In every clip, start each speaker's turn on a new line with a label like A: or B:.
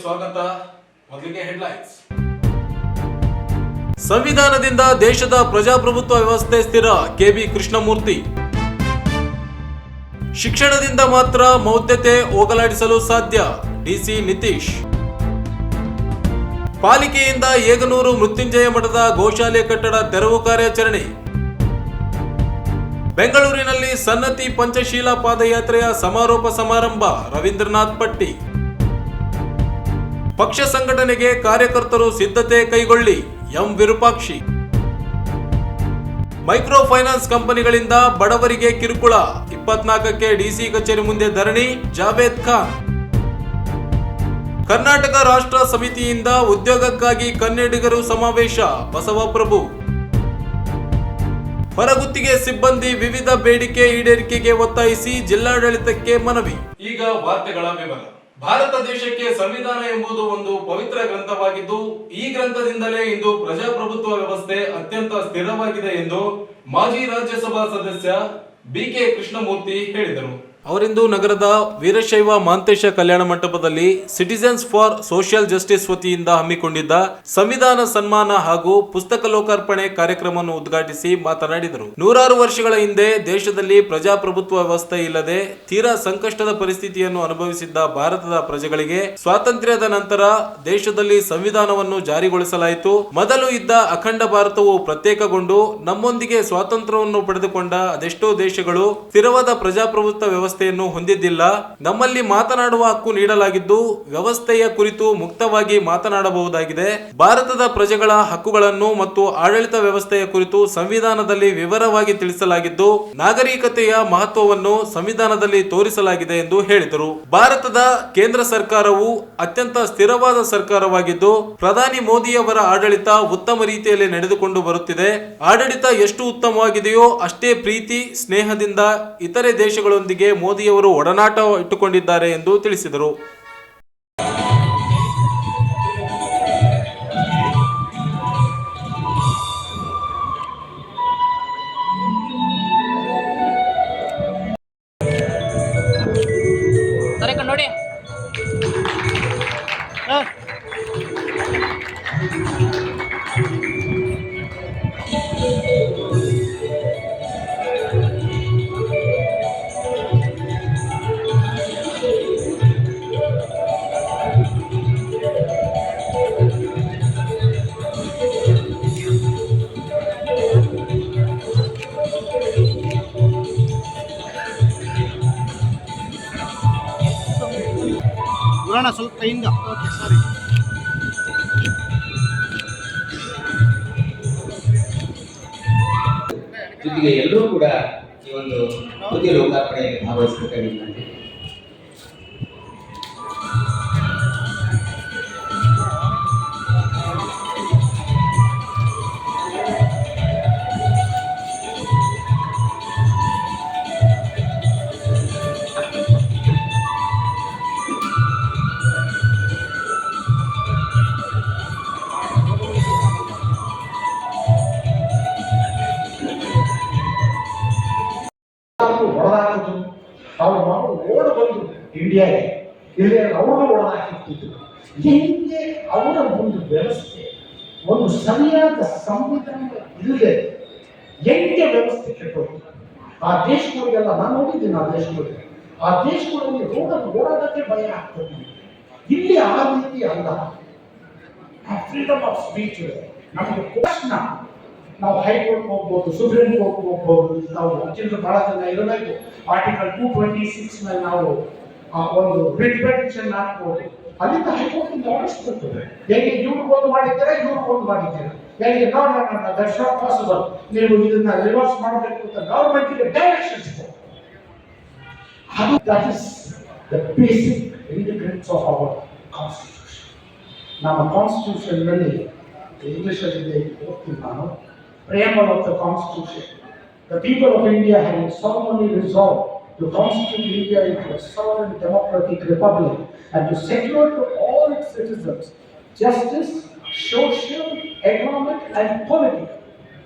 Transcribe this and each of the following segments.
A: ಸ್ವಾಗತ. ಮೊದಲಿಗೆ ಹೆಡ್ಲೈನ್ಸ್. ಸಂವಿಧಾನದಿಂದ ದೇಶದ ಪ್ರಜಾಪ್ರಭುತ್ವ ವ್ಯವಸ್ಥೆ ಸ್ಥಿರ, ಕೆಬಿ ಕೃಷ್ಣಮೂರ್ತಿ. ಶಿಕ್ಷಣದಿಂದ ಮಾತ್ರ ಮೌಢ್ಯತೆ ಹೋಗಲಾಡಿಸಲು ಸಾಧ್ಯ, ಡಿಸಿ ನಿತೀಶ್. ಪಾಲಿಕೆಯಿಂದ ಏಗನೂರು ಮೃತ್ಯುಂಜಯ ಮಠದ ಗೋಶಾಲೆ ಕಟ್ಟಡ ತೆರವು ಕಾರ್ಯಾಚರಣೆ. ಬೆಂಗಳೂರಿನಲ್ಲಿ ಸನ್ನತಿ ಪಂಚಶೀಲ ಪಾದಯಾತ್ರೆಯ ಸಮಾರೋಪ ಸಮಾರಂಭ, ರವೀಂದ್ರನಾಥ್ ಪಟ್ಟಿ. ಪಕ್ಷ ಸಂಘಟನೆಗೆ ಕಾರ್ಯಕರ್ತರು ಸಿದ್ಧತೆ ಕೈಗೊಳ್ಳಿ, ಎಂ ವಿರೂಪಾಕ್ಷಿ. ಮೈಕ್ರೋ ಫೈನಾನ್ಸ್ ಕಂಪನಿಗಳಿಂದ ಬಡವರಿಗೆ ಕಿರುಕುಳ, 24ಕ್ಕೆ ಡಿಸಿ ಕಚೇರಿ ಮುಂದೆ ಧರಣಿ, ಜಾವೇದ್ ಖಾನ್. ಕರ್ನಾಟಕ ರಾಷ್ಟ್ರ ಸಮಿತಿಯಿಂದ ಉದ್ಯೋಗಕ್ಕಾಗಿ ಕನ್ನಡಿಗರು ಸಮಾವೇಶ, ಬಸವಪ್ರಭು. ಹೊರಗುತ್ತಿಗೆ ಸಿಬ್ಬಂದಿ ವಿವಿಧ ಬೇಡಿಕೆ ಈಡೇರಿಕೆಗೆ ಒತ್ತಾಯಿಸಿ ಜಿಲ್ಲಾಡಳಿತಕ್ಕೆ ಮನವಿ. ಈಗ ವಾರ್ತೆಗಳ ವಿವರ. ಭಾರತ ದೇಶಕ್ಕೆ ಸಂವಿಧಾನ ಎಂಬುದು ಒಂದು ಪವಿತ್ರ ಗ್ರಂಥವಾಗಿದ್ದು, ಈ ಗ್ರಂಥದಿಂದಲೇ ಇಂದು ಪ್ರಜಾಪ್ರಭುತ್ವ ವ್ಯವಸ್ಥೆ ಅತ್ಯಂತ ಸ್ಥಿರವಾಗಿದೆ ಎಂದು ಮಾಜಿ ರಾಜ್ಯಸಭಾ ಸದಸ್ಯ ಬಿಕೆ ಕೃಷ್ಣಮೂರ್ತಿ ಹೇಳಿದರು. ಅವರಿಂದು ನಗರದ ವೀರಶೈವ ಮಾಂತೇಶ ಕಲ್ಯಾಣ ಮಂಟಪದಲ್ಲಿ ಸಿಟಿಜನ್ಸ್ ಫಾರ್ ಸೋಷಿಯಲ್ ಜಸ್ಟಿಸ್ ವತಿಯಿಂದ ಹಮ್ಮಿಕೊಂಡಿದ್ದ ಸಂವಿಧಾನ ಸನ್ಮಾನ ಹಾಗೂ ಪುಸ್ತಕ ಲೋಕಾರ್ಪಣೆ ಕಾರ್ಯಕ್ರಮವನ್ನು ಉದ್ಘಾಟಿಸಿ ಮಾತನಾಡಿದರು. 100 ವರ್ಷಗಳ ಹಿಂದೆ ದೇಶದಲ್ಲಿ ಪ್ರಜಾಪ್ರಭುತ್ವ ವ್ಯವಸ್ಥೆ ಇಲ್ಲದೆ ತೀರಾ ಸಂಕಷ್ಟದ ಪರಿಸ್ಥಿತಿಯನ್ನು ಅನುಭವಿಸಿದ್ದ ಭಾರತದ ಪ್ರಜೆಗಳಿಗೆ ಸ್ವಾತಂತ್ರ್ಯದ ನಂತರ ದೇಶದಲ್ಲಿ ಸಂವಿಧಾನವನ್ನು ಜಾರಿಗೊಳಿಸಲಾಯಿತು. ಮೊದಲು ಇದ್ದ ಅಖಂಡ ಭಾರತವು ಪ್ರತ್ಯೇಕಗೊಂಡು ನಮ್ಮೊಂದಿಗೆ ಸ್ವಾತಂತ್ರ್ಯವನ್ನು ಪಡೆದುಕೊಂಡ ಅದೆಷ್ಟೋ ದೇಶಗಳು ಸ್ಥಿರವಾದ ಪ್ರಜಾಪ್ರಭುತ್ವ ವ್ಯವಸ್ಥೆಯನ್ನು ಹೊಂದಿದ್ದಿಲ್ಲ. ನಮ್ಮಲ್ಲಿ ಮಾತನಾಡುವ ಹಕ್ಕು ನೀಡಲಾಗಿದ್ದು, ವ್ಯವಸ್ಥೆಯ ಕುರಿತು ಮುಕ್ತವಾಗಿ ಮಾತನಾಡಬಹುದಾಗಿದೆ. ಭಾರತದ ಪ್ರಜೆಗಳ ಹಕ್ಕುಗಳನ್ನು ಮತ್ತು ಆಡಳಿತ ವ್ಯವಸ್ಥೆಯ ಕುರಿತು ಸಂವಿಧಾನದಲ್ಲಿ ವಿವರವಾಗಿ ತಿಳಿಸಲಾಗಿದ್ದು, ನಾಗರಿಕತೆಯ ಮಹತ್ವವನ್ನು ಸಂವಿಧಾನದಲ್ಲಿ ತೋರಿಸಲಾಗಿದೆ ಎಂದು ಹೇಳಿದರು. ಭಾರತದ ಕೇಂದ್ರ ಸರ್ಕಾರವು ಅತ್ಯಂತ ಸ್ಥಿರವಾದ ಸರ್ಕಾರವಾಗಿದ್ದು, ಪ್ರಧಾನಿ ಮೋದಿಯವರ ಆಡಳಿತ ಉತ್ತಮ ರೀತಿಯಲ್ಲಿ ನಡೆದುಕೊಂಡು ಬರುತ್ತಿದೆ. ಆಡಳಿತ ಎಷ್ಟು ಉತ್ತಮವಾಗಿದೆಯೋ ಅಷ್ಟೇ ಪ್ರೀತಿ ಸ್ನೇಹದಿಂದ ಇತರೆ ದೇಶಗಳೊಂದಿಗೆ ಮೋದಿಯವರು ಒಡನಾಟ ಇಟ್ಟುಕೊಂಡಿದ್ದಾರೆ ಎಂದು ತಿಳಿಸಿದರು.
B: ನೋಡಿ ಸ್ವಲ್ಪ ಕೈಯಿಂದ. ಓಕೆ, ಸಾರಿ.
C: ಜೊತೆಗೆ ಎಲ್ಲರೂ ಕೂಡ ಈ ಒಂದು ಕೃತಿ ಲೋಕಾರ್ಪಣೆಯಲ್ಲಿ ಭಾಗವಹಿಸಬೇಕಾಗಿದೆ.
D: ಹೊಡೆದಾಕೋದು ಅವ್ರ ಮಗಳು ಓಡ್ ಬಂದು ಇಂಡಿಯಾಗೆ ಇಲ್ಲಿ ಅವ್ರನ್ನ ಹೊಡೆದಾಕಿರ್ತಿದ್ರು. ಹೆಂಗೆ ಅವರ ಒಂದು ವ್ಯವಸ್ಥೆ, ಒಂದು ಸರಿಯಾದ ಸಂವಿಧಾನ ಇಲ್ಲದೆ ಹೆಂಗೆ ವ್ಯವಸ್ಥೆ ಕೆಟ್ಟೋಯ್ತು. ಆ ದೇಶಗಳಿಗೆಲ್ಲ ನಾನು ನೋಡಿದ್ದೀನಿ. ಆ ದೇಶಗಳಲ್ಲಿ ರೋಡನ್ನು ಓಡೋದಕ್ಕೆ ಭಯ ಆಗ್ತದೆ. ಇಲ್ಲಿ ಆ ರೀತಿ ಅಲ್ಲ. ಫ್ರೀಡಮ್ ಆಫ್ ಸ್ಪೀಚ್ ನಮಗೆ ಪ್ರಶ್ನ. ನಾವು ಹೈಕೋರ್ಟ್ ಹೋಗ್ಬೋದು, ಸುಪ್ರೀಂ ಕೋರ್ಟ್ ಹೋಗ್ಬೋದು. ನಾವು ವಕೀಲರು ಬಹಳ ಜನ ಇರಬೇಕು. ಆರ್ಟಿಕಲ್ 226 ನಲ್ಲಿ ನಾವು ಒಂದು ರಿಟ್ ಪಿಟಿಷನ್ ಹಾಕ್ಬೋದು. ಅಲ್ಲಿಂದ ಹೈಕೋರ್ಟ್ ಇಂದ ಆರ್ಡರ್ಸ್ ಬರ್ತದೆ. ಹೇಗೆ ಇವ್ರಿಗೆ ಒಂದು ಮಾಡಿದ್ದೀರಾ, ಇವ್ರಿಗೆ ಒಂದು ಮಾಡಿದ್ದೀರಾ, ಹೇಗೆ ದಟ್ಸ್ ನಾಟ್ ಪಾಸಿಬಲ್, ನೀವು ಇದನ್ನ ರಿವರ್ಸ್ ಮಾಡಬೇಕು ಅಂತ ಗವರ್ಮೆಂಟ್ಗೆ ಡೈರೆಕ್ಷನ್ಸ್ ಕೊಡಿ. ಅದು that is the basic integrities of our constitution. ನಮ್ಮ ಕಾನ್ಸ್ಟಿಟ್ಯೂಷನ್ ನಲ್ಲಿ ಇಂಗ್ಲಿಷಲ್ಲಿ ಓದ್ತೀನಿ ನಾನು. Preamble of the Constitution. The people of India have solemnly resolved to constitute India into a sovereign democratic republic and to secure to all its citizens justice, social, economic and political,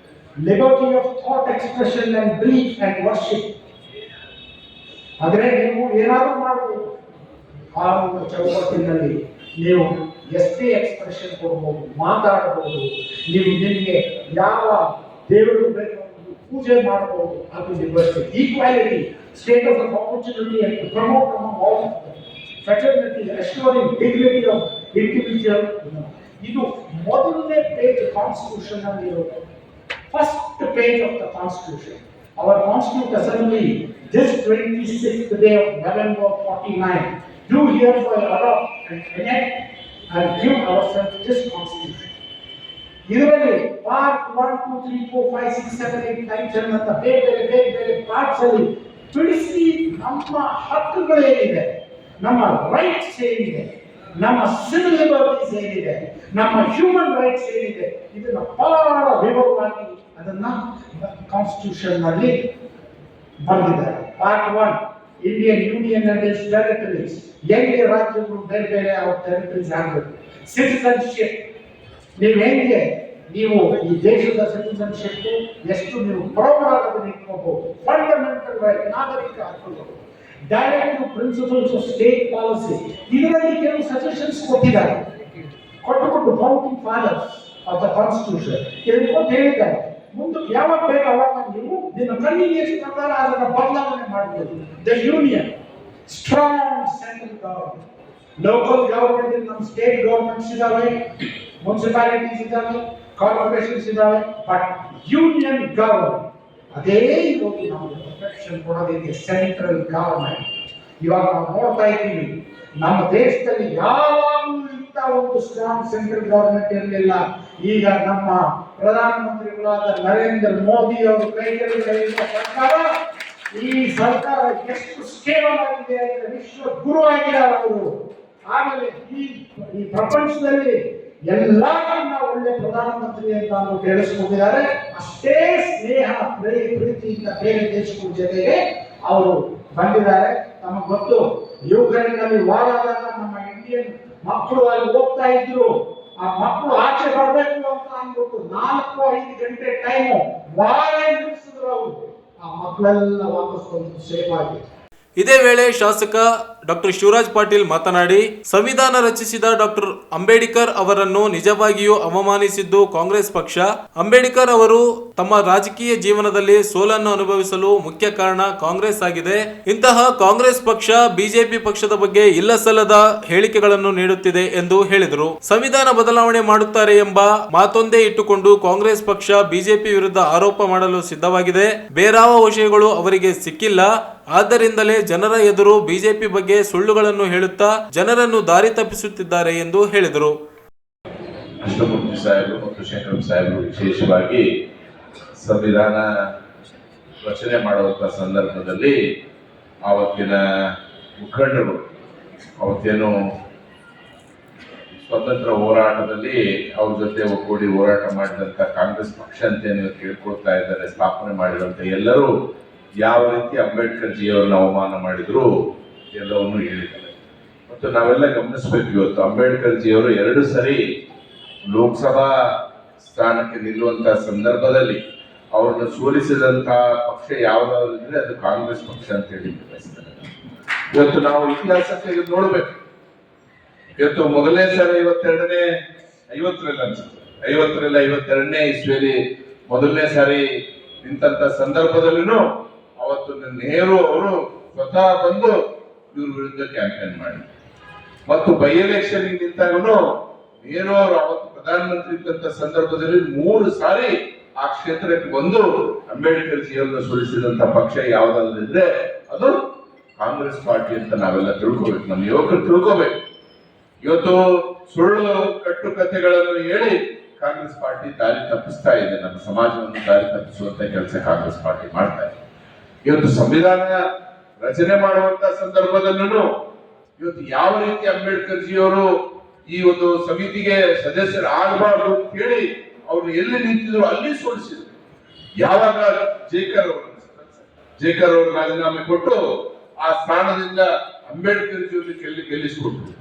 D: liberty of thought expression and belief and worship. ಆದರೆ ನೀವು ಏನಾದರೂ ಮಾಡಬಹುದು ಆ ಒಂದು ಚೌಕಟ್ಟಿನಲ್ಲಿ ನೀವು ಎಷ್ಟೇ expression ಕೊಡ್ಬೋದು, ಮಾತಾಡಬಹುದು, ನೀವು ನಿಮಗೆ ಯಾವ ದೇವರು ಬೇಕು ಪೂಜೆ ಮಾಡಬಹುದು. ಅದು liberty, equality, status of opportunity and promote among all fraternity, assuring dignity of individual. ಇದು ಮೊದಲನೇ ಪೇಜ್ ಕಾನ್ಸ್ಟಿಟ್ಯೂಷನ್ ಅಲ್ಲಿ ಇರೋದು. First page of the constitution. Our Constituent Assembly, this 26th day of November 49, do hereby adopt and enact and give ourselves this Constitution. ಇದರಲ್ಲಿ part 1, 2, 3, 4, 5, 6, 7, 8, 9, 10 ಅಂತ ಬೇರೆ parts ಅಲ್ಲಿ ತಿಳಿಸಿ ನಮ್ಮ ಹಕ್ಕುಗಳೇನಿದೆ, ನಮ್ಮ ರೈಟ್ಸ್ ಏನಿದೆ, ನಮ್ಮ ಸಿವಿಲ್ ಲಿಬರ್ಟೀಸ್ ಏನಿದೆ, ನಮ್ಮ ಹ್ಯೂಮನ್ ರೈಟ್ಸ್ ಏನಿದೆ, ಇದನ್ನ ಬಹಳ ವಿವರವಾಗಿ ಅದನ್ನ ಕಾನ್ಸ್ಟಿಟ್ಯೂಷನ್ ನಲ್ಲಿ ಬರೆದಿದ್ದಾರೆ. Part 1, Indian union and it's territories, ಹೆಂಗೆ ರಾಜ್ಯಗಳು ಬೇರೆ ಅವ್ರ ಟೆರಿಟರೀಸ್ ಆಗಬೇಕು. ಸಿಟಿಸನ್ಶಿಪ್, ನೀವು ಈ ದೇಶದ ಸಿಟಿಸನ್ಶಿಪ್ ಎಷ್ಟು ನೀವು ಪ್ರೌಡ್ ಆಗೋದನ್ನ ಇಟ್ಕೋಬಹುದು. ಫಂಡಮೆಂಟಲ್ ರೈಟ್, ನಾಗರಿಕ ಹಕ್ಕುಗಳು. Directive principles of state policy, ಇದರಲ್ಲಿ ಕೆಲವು ಸಜೆಷನ್ಸ್ ಕೊಟ್ಟಿದ್ದಾರೆ. ಕೊಟ್ಟು founding fathers of the constitution ಇದನ್ನು ಹೇಳಿದ್ದಾರೆ. ಮುಂದಕ್ಕೆ ಯಾವಾಗ ಬೇಕು ಅವಾಗ ನೀವು ನಿಮ್ಮ ಕನ್ವೀನಿಯನ್ಸ್ ಪ್ರಕಾರ ಅದನ್ನು ಬದಲಾವಣೆ ಮಾಡಬಹುದು. The union, strong central government, local government, ನಮ್ಮ ಸ್ಟೇಟ್ ಗವರ್ಮೆಂಟ್ಸ್ ಇದಾವೆ, ಮುನ್ಸಿಪಾಲಿಟೀಸ್ ಇದಾವೆ, ಕಾರ್ಪೊರೇಷನ್ಸ್ ಇದಾವೆ, ಬಟ್ ಯೂನಿಯನ್ ಗವರ್ಮೆಂಟ್ ಅದೇ ಇವತ್ತು ನಾವು ಪ್ರೊಟೆಕ್ಷನ್ ಕೊಡೋದಕ್ಕೆ ಸೆಂಟ್ರಲ್ ಗವರ್ಮೆಂಟ್. ಇವಾಗ ನಾವು ನೋಡ್ತಾ ಇದ್ದೀವಿ ನಮ್ಮ ದೇಶದಲ್ಲಿ ಯಾವಾಗಲೂ ಇಂಥ ಒಂದು ಸ್ಟ್ರಾಂಗ್ ಸೆಂಟ್ರಲ್ ಗವರ್ಮೆಂಟ್ ಇರಲಿಲ್ಲ. ಈಗ ನಮ್ಮ ಪ್ರಧಾನಮಂತ್ರಿಗಳಾದ ನರೇಂದ್ರ ಮೋದಿ ಅವರು ಕೈಗಳಿಂದ ಸರ್ಕಾರ, ಈ ಸರ್ಕಾರ ಎಷ್ಟು ಸ್ಟೇಬಲ್ ಆಗಿದೆ ಅಂದರೆ ವಿಶ್ವ ಗುರು ಆಗಿದ್ದಾರೆ ಅವರು. ಆಮೇಲೆ ಈ ಪ್ರಪಂಚದಲ್ಲಿ ಎಲ್ಲರನ್ನ ಒಳ್ಳೆ ಪ್ರಧಾನಮಂತ್ರಿ ಅಂತ ಅವರು ಕೇಳಿಸ್ಕೊಂಡಿದ್ದಾರೆ. ಅಷ್ಟೇ ಸ್ನೇಹ ಪ್ರೀತಿಯಿಂದ ಬೇರೆ ದೇಶಗಳ ಜೊತೆಗೆ ಅವರು ಬಂದಿದ್ದಾರೆ. ನಮಗೆ ಗೊತ್ತು, ಯುಕ್ರೇನ್ನಲ್ಲಿ ವಾರಾದಾಗ ನಮ್ಮ ಇಂಡಿಯನ್ ಮಕ್ಕಳು ಅಲ್ಲಿ ಹೋಗ್ತಾ ಇದ್ರು. ಆ ಮಕ್ಕಳು ಆಚೆ ಬರಬೇಕು ಅಂತ ಅಂದ್ಬಿಟ್ಟು 4-5 ಗಂಟೆ ಟೈಮು ವಾರ ನಿಲ್ಲಿಸಿದ್ರು ಅವರು. ಆ ಮಕ್ಕಳೆಲ್ಲ ವಾಪಸ್ ಬಂದು ಸೇಫ್ ಆಗಿ.
A: ಇದೇ ವೇಳೆ ಶಾಸಕ ಡಾಕ್ಟರ್ ಶಿವರಾಜ್ ಪಾಟೀಲ್ ಮಾತನಾಡಿ, ಸಂವಿಧಾನ ರಚಿಸಿದ ಡಾಕ್ಟರ್ ಅಂಬೇಡ್ಕರ್ ಅವರನ್ನು ನಿಜವಾಗಿಯೂ ಅವಮಾನಿಸಿದ್ದು ಕಾಂಗ್ರೆಸ್ ಪಕ್ಷ. ಅಂಬೇಡ್ಕರ್ ಅವರು ತಮ್ಮ ರಾಜಕೀಯ ಜೀವನದಲ್ಲಿ ಸೋಲನ್ನು ಅನುಭವಿಸಲು ಮುಖ್ಯ ಕಾರಣ ಕಾಂಗ್ರೆಸ್ ಆಗಿದೆ. ಇಂತಹ ಕಾಂಗ್ರೆಸ್ ಪಕ್ಷ ಬಿಜೆಪಿ ಪಕ್ಷದ ಬಗ್ಗೆ ಇಲ್ಲಸಲ್ಲದ ಹೇಳಿಕೆಗಳನ್ನು ನೀಡುತ್ತಿದೆ ಎಂದು ಹೇಳಿದರು. ಸಂವಿಧಾನ ಬದಲಾವಣೆ ಮಾಡುತ್ತಾರೆ ಎಂಬ ಮಾತೊಂದೇ ಇಟ್ಟುಕೊಂಡು ಕಾಂಗ್ರೆಸ್ ಪಕ್ಷ ಬಿಜೆಪಿ ವಿರುದ್ಧ ಆರೋಪ ಮಾಡಲು ಸಿದ್ಧವಾಗಿದೆ. ಬೇರಾವ ವಿಷಯಗಳು ಅವರಿಗೆ ಸಿಕ್ಕಿಲ್ಲ. ಆದ್ದರಿಂದಲೇ ಜನರ ಎದುರು ಬಿಜೆಪಿ ಬಗ್ಗೆ ಸುಳ್ಳುಗಳನ್ನು ಹೇಳುತ್ತಾ ಜನರನ್ನು ದಾರಿ ತಪ್ಪಿಸುತ್ತಿದ್ದಾರೆ ಎಂದು ಹೇಳಿದರು.
E: ಕೃಷ್ಣಮೂರ್ತಿ ಸಾಹೇಬರು ಮತ್ತು ಶಂಕರ ಸಾಹೇಬರು ವಿಶೇಷವಾಗಿ ಸಂವಿಧಾನ ರಚನೆ ಮಾಡುವಂತ ಸಂದರ್ಭದಲ್ಲಿ ಆವತ್ತಿನ ಮುಖಂಡರು, ಅವತ್ತೇನು ಸ್ವತಂತ್ರ ಹೋರಾಟದಲ್ಲಿ ಅವ್ರ ಜೊತೆ ಒಗ್ಗೂಡಿ ಹೋರಾಟ ಮಾಡಿದಂತ ಕಾಂಗ್ರೆಸ್ ಪಕ್ಷ ಅಂತ ನೀವು ಕೇಳ್ಕೊಳ್ತಾ ಇದ್ದಾರೆ, ಸ್ಥಾಪನೆ ಮಾಡಿದಂತ ಎಲ್ಲರೂ ಯಾವ ರೀತಿ ಅಂಬೇಡ್ಕರ್ ಜಿಯವರನ್ನ ಅವಮಾನ ಮಾಡಿದ್ರು ಎಲ್ಲವನ್ನೂ ಹೇಳಿದ್ದಾರೆ. ಮತ್ತು ನಾವೆಲ್ಲ ಗಮನಿಸಬೇಕು, ಇವತ್ತು ಅಂಬೇಡ್ಕರ್ ಜಿಯವರು 2 ಸರಿ ಲೋಕಸಭಾ ಸ್ಥಾನಕ್ಕೆ ನಿಲ್ಲುವಂತಹ ಸಂದರ್ಭದಲ್ಲಿ ಅವ್ರನ್ನ ಸೋಲಿಸಿದಂತಹ ಪಕ್ಷ ಯಾವ್ದಾದ್ರು ಇದ್ರೆ ಅದು ಕಾಂಗ್ರೆಸ್ ಪಕ್ಷ ಅಂತ ಹೇಳಿ ಬಯಸ್ತಾರೆ. ಇವತ್ತು ನಾವು ಇತಿಹಾಸಕ್ಕೆ ನೋಡ್ಬೇಕು. ಇವತ್ತು ಮೊದಲನೇ ಸಾರಿ 52ನೇ ಇಸ್ವಿಯಲ್ಲಿ ಮೊದಲನೇ ಸಾರಿ ನಿಂತ ಸಂದರ್ಭದಲ್ಲೂ ಅವತ್ತು ನೆಹರು ಅವರು ಸ್ವತಃ ಬಂದು ಇವ್ರ ವಿರುದ್ಧ ಕ್ಯಾಂಪೇನ್ ಮಾಡಿ, ಮತ್ತು ಬೈ ಎಲೆಕ್ಷನ್ ನಿಂತಾಗೂ ನೆಹರು ಅವರು ಅವತ್ತು ಪ್ರಧಾನಮಂತ್ರಿ ಇದ್ದಂತ ಸಂದರ್ಭದಲ್ಲಿ 3 ಸಾರಿ ಆ ಕ್ಷೇತ್ರಕ್ಕೆ ಬಂದು ಅಂಬೇಡ್ಕರ್ ಜಿಯವರನ್ನು ಸೋಲಿಸಿದಂತ ಪಕ್ಷ ಯಾವ್ದಾದ್ರು ಇದ್ರೆ ಅದು ಕಾಂಗ್ರೆಸ್ ಪಾರ್ಟಿ ಅಂತ ನಾವೆಲ್ಲ ತಿಳ್ಕೋಬೇಕು, ನಮ್ಮ ಯುವಕರು ತಿಳ್ಕೋಬೇಕು. ಇವತ್ತು ಸುಳ್ಳು ಕಟ್ಟುಕತೆಗಳನ್ನು ಹೇಳಿ ಕಾಂಗ್ರೆಸ್ ಪಾರ್ಟಿ ದಾರಿ ತಪ್ಪಿಸ್ತಾ ಇದೆ, ನಮ್ಮ ಸಮಾಜವನ್ನು ದಾರಿ ತಪ್ಪಿಸುವಂತ ಕೆಲಸ ಕಾಂಗ್ರೆಸ್ ಪಾರ್ಟಿ ಮಾಡ್ತಾ ಇದೆ. ಇವತ್ತು ಸಂವಿಧಾನ ರಚನೆ ಮಾಡುವಂತ ಸಂದರ್ಭದಲ್ಲೂ ಇವತ್ತು ಯಾವ ರೀತಿ ಅಂಬೇಡ್ಕರ್ ಜಿಯವರು ಈ ಒಂದು ಸಮಿತಿಗೆ ಸದಸ್ಯರು ಆಗಬಾರ್ದು ಅಂತ ಹೇಳಿ ಅವ್ರು ಎಲ್ಲಿ ನಿಂತಿದ್ರು ಅಲ್ಲಿ ಸೋಲಿಸಿದ್ರು. ಯಾವಾಗ ಜೇಕರ್ ಅವರು ರಾಜೀನಾಮೆ ಕೊಟ್ಟು ಆ ಸ್ಥಾನದಿಂದ ಅಂಬೇಡ್ಕರ್ ಜಿಯವ್ರಿಗೆ ಗೆಲ್ಲಿಸಿಕೊಟ್ರು.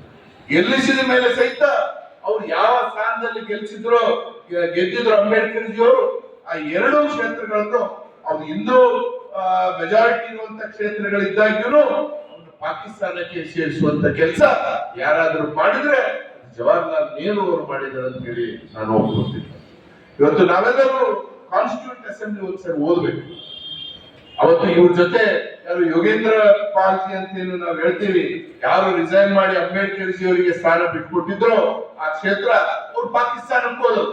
E: ಗೆಲ್ಲಿಸಿದ ಮೇಲೆ ಸಹಿತ ಅವ್ರು ಯಾವ ಸ್ಥಾನದಲ್ಲಿ ಗೆದ್ದಿದ್ರು ಅಂಬೇಡ್ಕರ್ ಜಿಯವರು ಆ 2 ಕ್ಷೇತ್ರಗಳನ್ನು ಅವ್ರು ಹಿಂದೂ ಮೆಜಾರಿಟಿ ಇರುವಂತ ಕ್ಷೇತ್ರಗಳಿದ್ದಾಗ್ಯೂ ಅವ್ರನ್ನ ಪಾಕಿಸ್ತಾನಕ್ಕೆ ಸೇರಿಸುವಂತ ಕೆಲಸ ಯಾರಾದ್ರೂ ಮಾಡಿದ್ರೆ ಜವಾಹರ್ಲಾಲ್ ನೆಹರು ಅವರು ಮಾಡಿದ್ದಾರೆ ಅಂತ ಹೇಳಿ ನಾನು ಒಪ್ಕೊಳ್ತೀನಿ. ಇವತ್ತು ನಾವೆಲ್ಲರೂ ಕಾನ್ಸ್ಟಿಟ್ಯೂಂಟ್ ಅಸೆಂಬ್ಲಿ ಒಂದ್ಸರಿ ಓದ್ಬೇಕು. ಅವತ್ತು ಇವ್ರ ಜೊತೆ ಯಾರು ಯೋಗೇಂದ್ರ ಪಾಲ್ಜಿ ಅಂತ ಏನು ನಾವು ಹೇಳ್ತೀವಿ, ಯಾರು ರಿಸೈನ್ ಮಾಡಿ ಅಂಬೇಡ್ಕರ್ ಜಿ ಅವರಿಗೆ ಸ್ಥಾನ ಬಿಟ್ಕೊಟ್ಟಿದ್ರು ಆ ಕ್ಷೇತ್ರ, ಅವ್ರು ಪಾಕಿಸ್ತಾನಕ್ಕೆ ಹೋದ್ರು.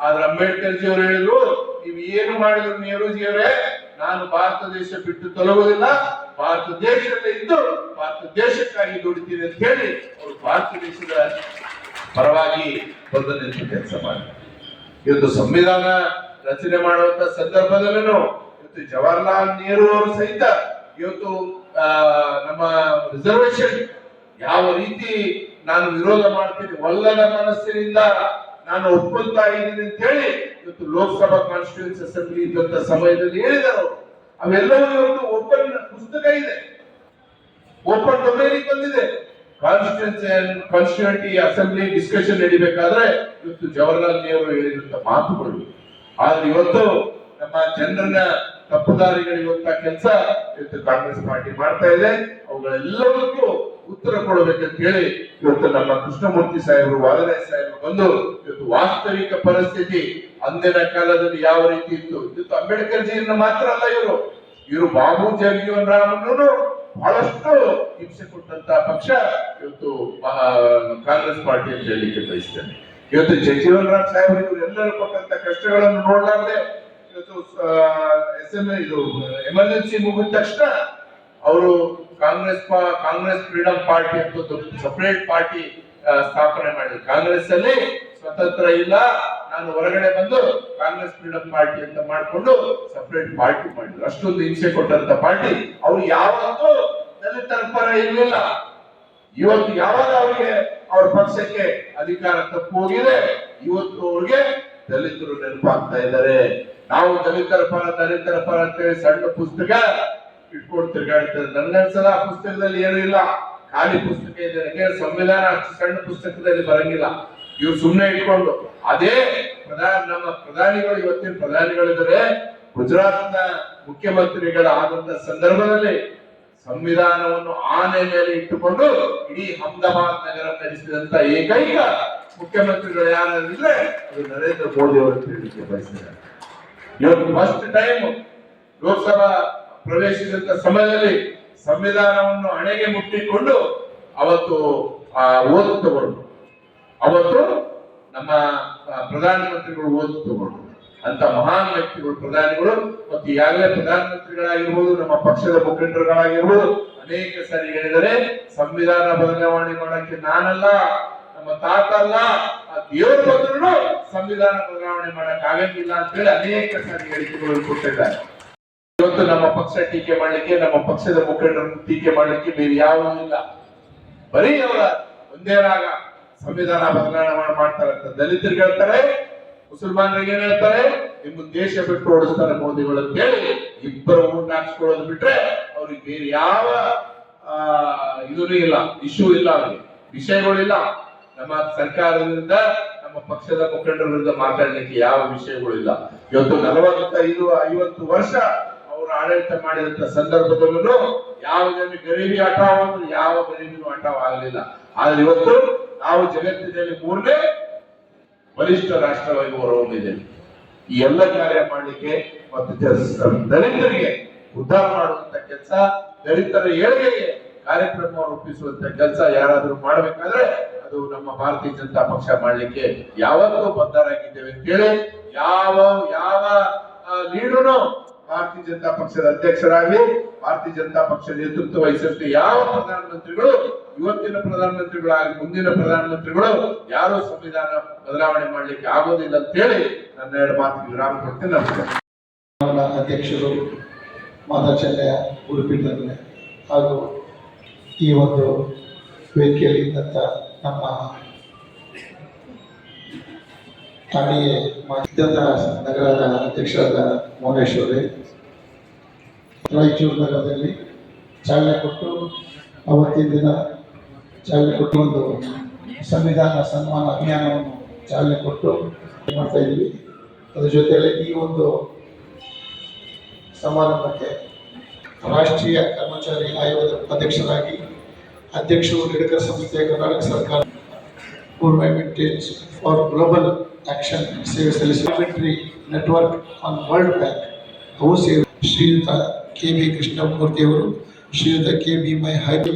E: ಆದ್ರೆ ಅಂಬೇಡ್ಕರ್ ಜಿ ಅವರು ಹೇಳಿದ್ರು, ನೀವು ಏನು ಮಾಡಿದ್ರು ನೆಹರೂಜಿ ಅವರೇ, ನಾನು ಭಾರತ ದೇಶ ಬಿಟ್ಟು ತೊಲಗುವುದಿಲ್ಲ, ಭಾರತ ದೇಶದಲ್ಲೇ ಇದ್ದು ಭಾರತ ದೇಶಕ್ಕಾಗಿ ದುಡಿತೀನಿ ಅಂತ ಹೇಳಿ ಅವರು ಭಾರತ ದೇಶದ ಪರವಾಗಿ ಬಂದು ನಿಂತು ಕೆಲಸ ಮಾಡಿ ಇವತ್ತು ಸಂವಿಧಾನ ರಚನೆ ಮಾಡುವಂತ ಸಂದರ್ಭದಲ್ಲೂ ಇವತ್ತು ಜವಾಹರ್ಲಾಲ್ ನೆಹರು ಅವರು ಸಹಿತ ಇವತ್ತು ನಮ್ಮ ರಿಸರ್ವೇಶನ್ ಯಾವ ರೀತಿ ನಾನು ವಿರೋಧ ಮಾಡ್ತೀನಿ, ಒಲ್ಲದ ಮನಸ್ಸಿನಿಂದ ನಾನು ಒಪ್ಕೊಳ್ತಾ ಇದ್ದೀನಿ ಅಂತ ಹೇಳಿ ಇವತ್ತು ಲೋಕಸಭಾ ಕಾನ್ಸ್ಟಿಟ್ಯೂನ್ಸಿ ಅಸೆಂಬ್ಲಿ ಇದ್ದಂತ ಸಮಯದಲ್ಲಿ ಹೇಳಿದರು. ಅವೆಲ್ಲವೂ ಇವತ್ತು ಓಪನ್ ಪುಸ್ತಕ ಇದೆ, ಓಪನ್ ಡೊಮೇನಿಗೆ ಬಂದಿದೆ. ಕಾನ್ಸ್ಟಿಟ್ಯೂಂಟಿ ಅಸೆಂಬ್ಲಿ ಡಿಸ್ಕಷನ್ ನಡಿಬೇಕಾದ್ರೆ ಇವತ್ತು ಜವಾಹರ್ಲಾಲ್ ನೆಹರು ಹೇಳಿದಂತ ಮಾತುಗಳು. ಆದ್ರೆ ಇವತ್ತು ನಮ್ಮ ಜನರನ್ನ ತಪ್ಪುದಾರಿಗಳಿರುವಂತ ಕೆಲಸ ಇವತ್ತು ಕಾಂಗ್ರೆಸ್ ಪಾರ್ಟಿ ಮಾಡ್ತಾ ಇದೆ. ಅವುಗಳೆಲ್ಲದಕ್ಕೂ ಉತ್ತರ ಕೊಡಬೇಕಂತ ಹೇಳಿ ಇವತ್ತು ನಮ್ಮ ಕೃಷ್ಣಮೂರ್ತಿ ಸಾಹೇಬರು, ವಾದರಾಜ್ ಸಾಹೇಬರು ಬಂದು ಇವತ್ತು ವಾಸ್ತವಿಕ ಪರಿಸ್ಥಿತಿ ಅಂದಿನ ಕಾಲದಲ್ಲಿ ಯಾವ ರೀತಿ ಇತ್ತು, ಇವತ್ತು ಅಂಬೇಡ್ಕರ್ ಜಿಯನ್ನ ಮಾತ್ರ ಅಲ್ಲ, ಇವರು ಬಾಬು ಜಗಜೀವನ್ ರಾಮನ್ನು ಬಹಳಷ್ಟು ಹಿಂಸೆ ಕೊಟ್ಟಂತ ಪಕ್ಷ ಇವತ್ತು ಕಾಂಗ್ರೆಸ್ ಪಾರ್ಟಿ ಅಂತ ಹೇಳಲಿಕ್ಕೆ ಬಯಸ್ತೇನೆ. ಇವತ್ತು ಜಗಜೀವನ್ ರಾಮ್ ಸಾಹೇಬರು ಇವರೆಲ್ಲರೂ ಕೊಟ್ಟಂತ ಕಷ್ಟಗಳನ್ನು ನೋಡಲಾರ್ದೆ ಇವತ್ತು ಇದು ಎಮರ್ಜೆನ್ಸಿ ಮುಗಿದ ತಕ್ಷಣ ಅವರು ಕಾಂಗ್ರೆಸ್ ಫ್ರೀಡಂ ಪಾರ್ಟಿ ಅಂತ ಒಂದು ಸಪರೇಟ್ ಪಾರ್ಟಿ ಸ್ಥಾಪನೆ ಮಾಡಿದ್ರು. ಕಾಂಗ್ರೆಸ್ ಅಲ್ಲಿ ಸ್ವತಂತ್ರ ಇಲ್ಲ, ನಾನು ಹೊರಗಡೆ ಬಂದು ಕಾಂಗ್ರೆಸ್ ಫ್ರೀಡಂ ಪಾರ್ಟಿ ಅಂತ ಮಾಡಿಕೊಂಡು ಸಪರೇಟ್ ಪಾರ್ಟಿ ಮಾಡಿದ್ರು. ಅಷ್ಟೊಂದು ಹಿಂಸೆ ಕೊಟ್ಟಂತ ಪಾರ್ಟಿ. ಅವ್ರು ಯಾವತ್ತೂ ದಲಿತರ ಪರ ಇರಲಿಲ್ಲ. ಇವತ್ತು ಯಾವಾಗ ಅವರಿಗೆ ಅವ್ರ ಪಕ್ಷಕ್ಕೆ ಅಧಿಕಾರ ತಪ್ಪು ಹೋಗಿದೆ, ಇವತ್ತು ಅವ್ರಿಗೆ ದಲಿತರು ನೆನಪಾಗ್ತಾ ಇದ್ದಾರೆ. ನಾವು ದಲಿತರ ಪರ ಅಂತೇಳಿ ಸಣ್ಣ ಪುಸ್ತಕ ಇಟ್ಕೊಂಡು ತಿರ್ಗಾಡ್ತಾರೆ. ನನ್ಗನ್ಸಲ ಆ ಪುಸ್ತಕದಲ್ಲಿ ಏನೂ ಇಲ್ಲ, ಖಾಲಿ ಪುಸ್ತಕ ಇದೆ. ಸಂವಿಧಾನ ಅಷ್ಟು ಸಣ್ಣ ಪುಸ್ತಕದಲ್ಲಿ ಬರಂಗಿಲ್ಲ. ಇವ್ರು ಸುಮ್ಮನೆ ಇಟ್ಕೊಂಡು ಅದೇ ನಮ್ಮ ಪ್ರಧಾನಿಗಳು, ಇವತ್ತಿನ ಪ್ರಧಾನಿಗಳಿದ್ದಾರೆ, ಗುಜರಾತ್ನ ಮುಖ್ಯಮಂತ್ರಿಗಳಾದಂತ ಸಂದರ್ಭದಲ್ಲಿ ಸಂವಿಧಾನವನ್ನು ಆನೆ ಮೇಲೆ ಇಟ್ಟುಕೊಂಡು ಇಡೀ ಅಹಮದಾಬಾದ್ ನಗರ ನಡೆಸಿದಂತ ಏಕೈಕ ಮುಖ್ಯಮಂತ್ರಿಗಳು ಯಾರಿದ್ರೆ ಅದು ನರೇಂದ್ರ ಮೋದಿ ಅವರು ತಿಳಿಲಿಕ್ಕೆ ಬಯಸಿದ್ದಾರೆ. ಇವತ್ತು ಫಸ್ಟ್ ಟೈಮ್ ಲೋಕಸಭಾ ಪ್ರವೇಶಿಸಿದಂತ ಸಮಯದಲ್ಲಿ ಸಂವಿಧಾನವನ್ನು ಹಣೆಗೆ ಮುಟ್ಟಿಕೊಂಡು ಅವತ್ತು ಓದು ತಗೊಂಡು, ಅವತ್ತು ನಮ್ಮ ಪ್ರಧಾನಮಂತ್ರಿಗಳು ಓದು ತಗೊಂಡು ಅಂತ ಮಹಾನ್ ವ್ಯಕ್ತಿಗಳು ಪ್ರಧಾನಿಗಳು. ಮತ್ತು ಈಗಾಗಲೇ ಪ್ರಧಾನಮಂತ್ರಿಗಳಾಗಿರ್ಬೋದು, ನಮ್ಮ ಪಕ್ಷದ ಮುಖಂಡರುಗಳಾಗಿರ್ಬೋದು ಅನೇಕ ಸಾರಿ ಹೇಳಿದರೆ ಸಂವಿಧಾನ ಬದಲಾವಣೆ ಮಾಡಕ್ಕೆ ನಾನಲ್ಲ, ನಮ್ಮ ತಾತ ಅಲ್ಲ, ಆ ದೇವರು ಬಂದ್ರು ಸಂವಿಧಾನ ಬದಲಾವಣೆ ಮಾಡಕ್ ಆಗಂಗಿಲ್ಲ ಅಂತ ಹೇಳಿ ಅನೇಕ ಸಾರಿ ಹೇಳಿಕೆಗಳನ್ನು ಕೊಟ್ಟಿದ್ದಾರೆ. ಇವತ್ತು ನಮ್ಮ ಪಕ್ಷ ಟೀಕೆ ಮಾಡ್ಲಿಕ್ಕೆ, ನಮ್ಮ ಪಕ್ಷದ ಮುಖಂಡರನ್ನು ಟೀಕೆ ಮಾಡ್ಲಿಕ್ಕೆ ಬೇರೆ ಯಾವುದೂ ಇಲ್ಲ. ಬರೀ ಅವರ ಒಂದೇ ರಾಗ ಸಂವಿಧಾನ ಬದಲಾವಣೆ ಮಾಡ್ತಾರಂತ ದಲಿತರಿಗೆ ಹೇಳ್ತಾರೆ, ಮುಸಲ್ಮಾನರಿಗೆ ಏನ್ ಹೇಳ್ತಾರೆ, ನಿಮ್ಮ ದೇಶ ಬಿಟ್ಟು ಓಡಿಸ್ತಾರೆ ಮೋದಿಗಳು ಅಂತ ಹೇಳಿ ಇಬ್ಬರು ಊಟ ಹಾಕ್ಸ್ಕೊಳ್ಳೋದು ಬಿಟ್ರೆ ಅವ್ರಿಗೆ ಬೇರೆ ಯಾವ ಇದೂ ಇಲ್ಲ, ಇಶ್ಯೂ ಇಲ್ಲ, ಅವ್ರಿಗೆ ವಿಷಯಗಳಿಲ್ಲ. ನಮ್ಮ ಸರ್ಕಾರದಿಂದ ನಮ್ಮ ಪಕ್ಷದ ಮುಖಂಡರ ವಿರುದ್ಧ ಮಾತಾಡ್ಲಿಕ್ಕೆ ಯಾವ ವಿಷಯಗಳಿಲ್ಲ. ಇವತ್ತು 45-50 ವರ್ಷ ಅವರು ಆಡಳಿತ ಮಾಡಿದಂತ ಸಂದರ್ಭದಲ್ಲೂ ಯಾವುದೇ ಗರೀಬಿ ಹಠಾವ್ ಅಂದ್ರೆ ಯಾವ ಗರೀಬಿನೂ ಹಠಾವ್ ಆಗಲಿಲ್ಲ. ಆದ್ರೆ ಇವತ್ತು ನಾವು ಜಗತ್ತಿನಲ್ಲಿ 3ನೇ ಬಲಿಷ್ಠ ರಾಷ್ಟ್ರವಾಗಿ ಹೊರಹೊಮ್ಮಿದ್ದೇವೆ. ಈ ಎಲ್ಲ ಕಾರ್ಯ ಮಾಡಲಿಕ್ಕೆ ಮತ್ತು ದಲಿತರಿಗೆ ಉದ್ಧಾರ ಮಾಡುವಂತ ಕೆಲಸ, ದಲಿತರ ಏಳಿಗೆಗೆ ಕಾರ್ಯಕ್ರಮ ರೂಪಿಸುವಂತ ಕೆಲಸ ಯಾರಾದ್ರೂ ಮಾಡಬೇಕಾದ್ರೆ ಅದು ನಮ್ಮ ಭಾರತೀಯ ಜನತಾ ಪಕ್ಷ ಮಾಡ್ಲಿಕ್ಕೆ ಯಾವತ್ತೂ ಬದ್ಧರಾಗಿದ್ದೇವೆ ಅಂತೇಳಿ ಯಾವ ಲೀಡರ್ನು ಭಾರತೀಯ ಜನತಾ ಪಕ್ಷದ ಅಧ್ಯಕ್ಷರಾಗಲಿ, ಭಾರತೀಯ ಜನತಾ ಪಕ್ಷ ನೇತೃತ್ವ ವಹಿಸಂತೆ ಯಾವ ಪ್ರಧಾನಮಂತ್ರಿಗಳು, ಇವತ್ತಿನ ಪ್ರಧಾನಮಂತ್ರಿಗಳಾಗಲಿ ಮುಂದಿನ ಪ್ರಧಾನಮಂತ್ರಿಗಳು ಯಾರು ಸಂವಿಧಾನ ಬದಲಾವಣೆ ಮಾಡ್ಲಿಕ್ಕೆ ಆಗೋದಿಲ್ಲ ಅಂತ ಹೇಳಿ ನನ್ನ 2 ಮಾತಿಗೆ ವಿರಾಮ ಕೊಡ್ತೇನೆ. ನಮಸ್ಕಾರ.
F: ಅಧ್ಯಕ್ಷರು ಮಾತಾಚರ್ಯ ಉಡುಪಿನಲ್ಲಿ ಹಾಗೂ ಈ ಒಂದು ವೇದಿಕೆಯಲ್ಲಿ ಇದ್ದಂಥ ನಮ್ಮ ಠಾಣೆಯ ನಗರದ ಅಧ್ಯಕ್ಷರಾದ ಮೌನೇಶ್ವರಿ ರಾಯಚೂರು ನಗರದಲ್ಲಿ ಚಾಲನೆ ಕೊಟ್ಟು ಅವತ್ತಿನ ದಿನ ಚಾಲನೆ ಕೊಟ್ಟು ಒಂದು ಸಂವಿಧಾನ ಸನ್ಮಾನ ಅಭಿಯಾನವನ್ನು ಚಾಲನೆ ಕೊಟ್ಟು ಮಾಡ್ತಾ ಇದ್ವಿ. ಅದರ ಜೊತೆಯಲ್ಲಿ ಈ ಒಂದು ಸಮಾರಂಭಕ್ಕೆ ರಾಷ್ಟ್ರೀಯ ಕರ್ಮಚಾರಿ ಆಯೋಗದ ಅಧ್ಯಕ್ಷರಾಗಿ ಅಧ್ಯಕ್ಷರು ಲಿಡಕರ್ ಸಂಸ್ಥೆ ಕರ್ನಾಟಕ ಸರ್ಕಾರ ಗೌರ್ಮೆಂಟ್ ಫಾರ್ ಗ್ಲೋಬಲ್ ಆಕ್ಷನ್ ಸೇವೆ ಸಲ್ಲಿಸಿ ನೆಟ್ವರ್ಕ್ ಆನ್ ವರ್ಲ್ಡ್ ಬ್ಯಾಂಕ್ ಅವು ಸೇವೆ ಶ್ರೀಯುತ ಕೆ.ಬಿ. ಕೃಷ್ಣಮೂರ್ತಿ ಅವರು, ಶ್ರೀಯುತ ಕೆ.ಬಿ. ಮೈ ಹೈಬಿ.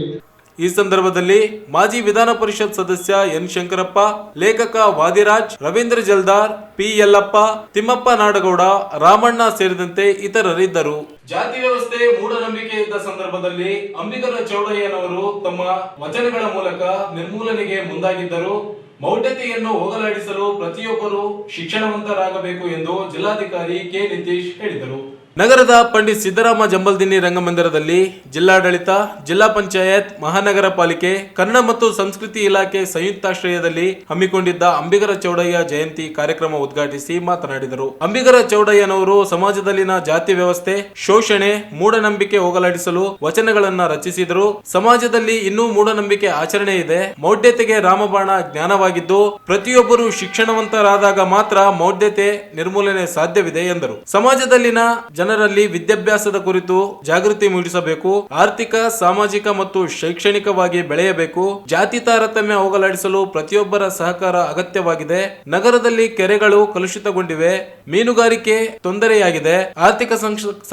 A: ಈ ಸಂದರ್ಭದಲ್ಲಿ ಮಾಜಿ ವಿಧಾನ ಪರಿಷತ್ ಸದಸ್ಯ ಎನ್ ಶಂಕರಪ್ಪ, ಲೇಖಕ ವಾದಿರಾಜ್, ರವೀಂದ್ರ ಜಲ್ದಾರ್, ಪಿ ಯಲ್ಲಪ್ಪ, ತಿಮ್ಮಪ್ಪ ನಾಡಗೌಡ, ರಾಮಣ್ಣ ಸೇರಿದಂತೆ ಇತರರಿದ್ದರು. ಜಾತಿ ವ್ಯವಸ್ಥೆ ಮೂಢನಂಬಿಕೆ ಇದ್ದ ಸಂದರ್ಭದಲ್ಲಿ ಅಂಬಿಗರ ಚೌಡಯ್ಯನವರು ತಮ್ಮ ವಚನಗಳ ಮೂಲಕ ನಿರ್ಮೂಲನೆಗೆ ಮುಂದಾಗಿದ್ದರು. ಮೌಢ್ಯತೆಯನ್ನು ಹೋಗಲಾಡಿಸಲು ಪ್ರತಿಯೊಬ್ಬರು ಶಿಕ್ಷಣವಂತರಾಗಬೇಕು ಎಂದು ಜಿಲ್ಲಾಧಿಕಾರಿ ಕೆ. ನಿತೀಶ್ ಹೇಳಿದರು. ನಗರದ ಪಂಡಿತ್ ಸಿದ್ದರಾಮ ಜಂಬಲ್ದಿನ್ನಿ ರಂಗಮಂದಿರದಲ್ಲಿ ಜಿಲ್ಲಾಡಳಿತ, ಜಿಲ್ಲಾ ಪಂಚಾಯತ್, ಮಹಾನಗರ ಪಾಲಿಕೆ, ಕನ್ನಡ ಮತ್ತು ಸಂಸ್ಕೃತಿ ಇಲಾಖೆ ಸಂಯುಕ್ತಾಶ್ರಯದಲ್ಲಿ ಹಮ್ಮಿಕೊಂಡಿದ್ದ ಅಂಬಿಗರ ಚೌಡಯ್ಯ ಜಯಂತಿ ಕಾರ್ಯಕ್ರಮ ಉದ್ಘಾಟಿಸಿ ಮಾತನಾಡಿದರು. ಅಂಬಿಗರ ಚೌಡಯ್ಯನವರು ಸಮಾಜದಲ್ಲಿನ ಜಾತಿ ವ್ಯವಸ್ಥೆ, ಶೋಷಣೆ, ಮೂಢನಂಬಿಕೆ ಹೋಗಲಾಡಿಸಲು ವಚನಗಳನ್ನ ರಚಿಸಿದರು. ಸಮಾಜದಲ್ಲಿ ಇನ್ನೂ ಮೂಢನಂಬಿಕೆ ಆಚರಣೆ ಇದೆ. ಮೌಢ್ಯತೆಗೆ ರಾಮಬಾಣ ಜ್ಞಾನವಾಗಿದ್ದು, ಪ್ರತಿಯೊಬ್ಬರು ಶಿಕ್ಷಣವಂತರಾದಾಗ ಮಾತ್ರ ಮೌಢ್ಯತೆ ನಿರ್ಮೂಲನೆ ಸಾಧ್ಯವಿದೆ ಎಂದರು. ಸಮಾಜದಲ್ಲಿನ ಜನರಲ್ಲಿ ವಿದ್ಯಾಭ್ಯಾಸದ ಕುರಿತು ಜಾಗೃತಿ ಮೂಡಿಸಬೇಕು. ಆರ್ಥಿಕ, ಸಾಮಾಜಿಕ ಮತ್ತು ಶೈಕ್ಷಣಿಕವಾಗಿ ಬೆಳೆಯಬೇಕು. ಜಾತಿ ತಾರತಮ್ಯ ಹೋಗಲಾಡಿಸಲು ಪ್ರತಿಯೊಬ್ಬರ ಸಹಕಾರ ಅಗತ್ಯವಾಗಿದೆ. ನಗರದಲ್ಲಿ ಕೆರೆಗಳು ಕಲುಷಿತಗೊಂಡಿವೆ, ಮೀನುಗಾರಿಕೆ ತೊಂದರೆಯಾಗಿದೆ, ಆರ್ಥಿಕ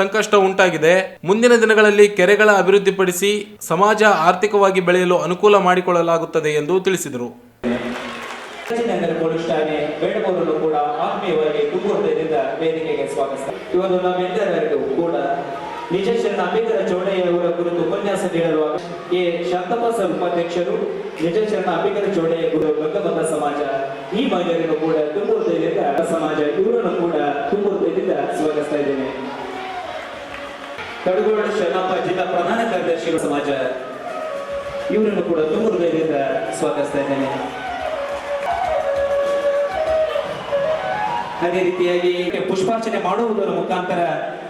A: ಸಂಕಷ್ಟ ಉಂಟಾಗಿದೆ. ಮುಂದಿನ ದಿನಗಳಲ್ಲಿ ಕೆರೆಗಳ ಅಭಿವೃದ್ಧಿಪಡಿಸಿ ಸಮಾಜ ಆರ್ಥಿಕವಾಗಿ ಬೆಳೆಯಲು ಅನುಕೂಲ ಮಾಡಿಕೊಳ್ಳಲಾಗುತ್ತದೆ ಎಂದು ತಿಳಿಸಿದರು.
G: ಪೊಲೀಸ್ ಠಾಣೆ ಬೇಡಮೂರನ್ನು ಕೂಡ ಆತ್ಮೀಯವಾಗಿ ತುಂಬುವುದರಿಂದ ವೇದಿಕೆಗೆ ಸ್ವಾಗತ. ಇವತ್ತು ನಾವೆಲ್ಲರಿಗೂ ಕೂಡ ನಿಜ ಶರಣ ಅಂಬೇಡ್ಕರ್ ಚೌಡಯ್ಯ ಅವರ ಕುರಿತು ಉಪನ್ಯಾಸ ನೀಡಲು ಎ ಶಾಂತಪ್ಪ ಸರ್ ಉಪಾಧ್ಯಕ್ಷರು, ನಿಜ ಶರಣ ಅಂಬೇಡ್ಕರ್ ಚೌಡಯ್ಯ ಗುರು ಗಂಗಬಂಧ ಸಮಾಜ ಈ ಮಹಿಳೆಯರನ್ನು ಕೂಡ ತುಂಬುವುದರಿಂದ ಸಮಾಜ ಇವರನ್ನು ಕೂಡ ತುಂಬುವುದರಿಂದ ಸ್ವಾಗತಿಸ್ತಾ ಇದ್ದೇನೆ. ಕಡಗೋಡ ಶರಣಪ್ಪ ಜಿಲ್ಲಾ ಪ್ರಧಾನ ಕಾರ್ಯದರ್ಶಿಗಳು ಸಮಾಜ ಇವರನ್ನು ಕೂಡ ತುಂಬುವುದರಿಂದ ಸ್ವಾಗತಿಸ್ತಾ ಇದ್ದೇನೆ. ಅದೇ ರೀತಿಯಾಗಿ ಪುಷ್ಪಾರ್ಚನೆ ಮಾಡುವುದರ ಮುಖಾಂತರ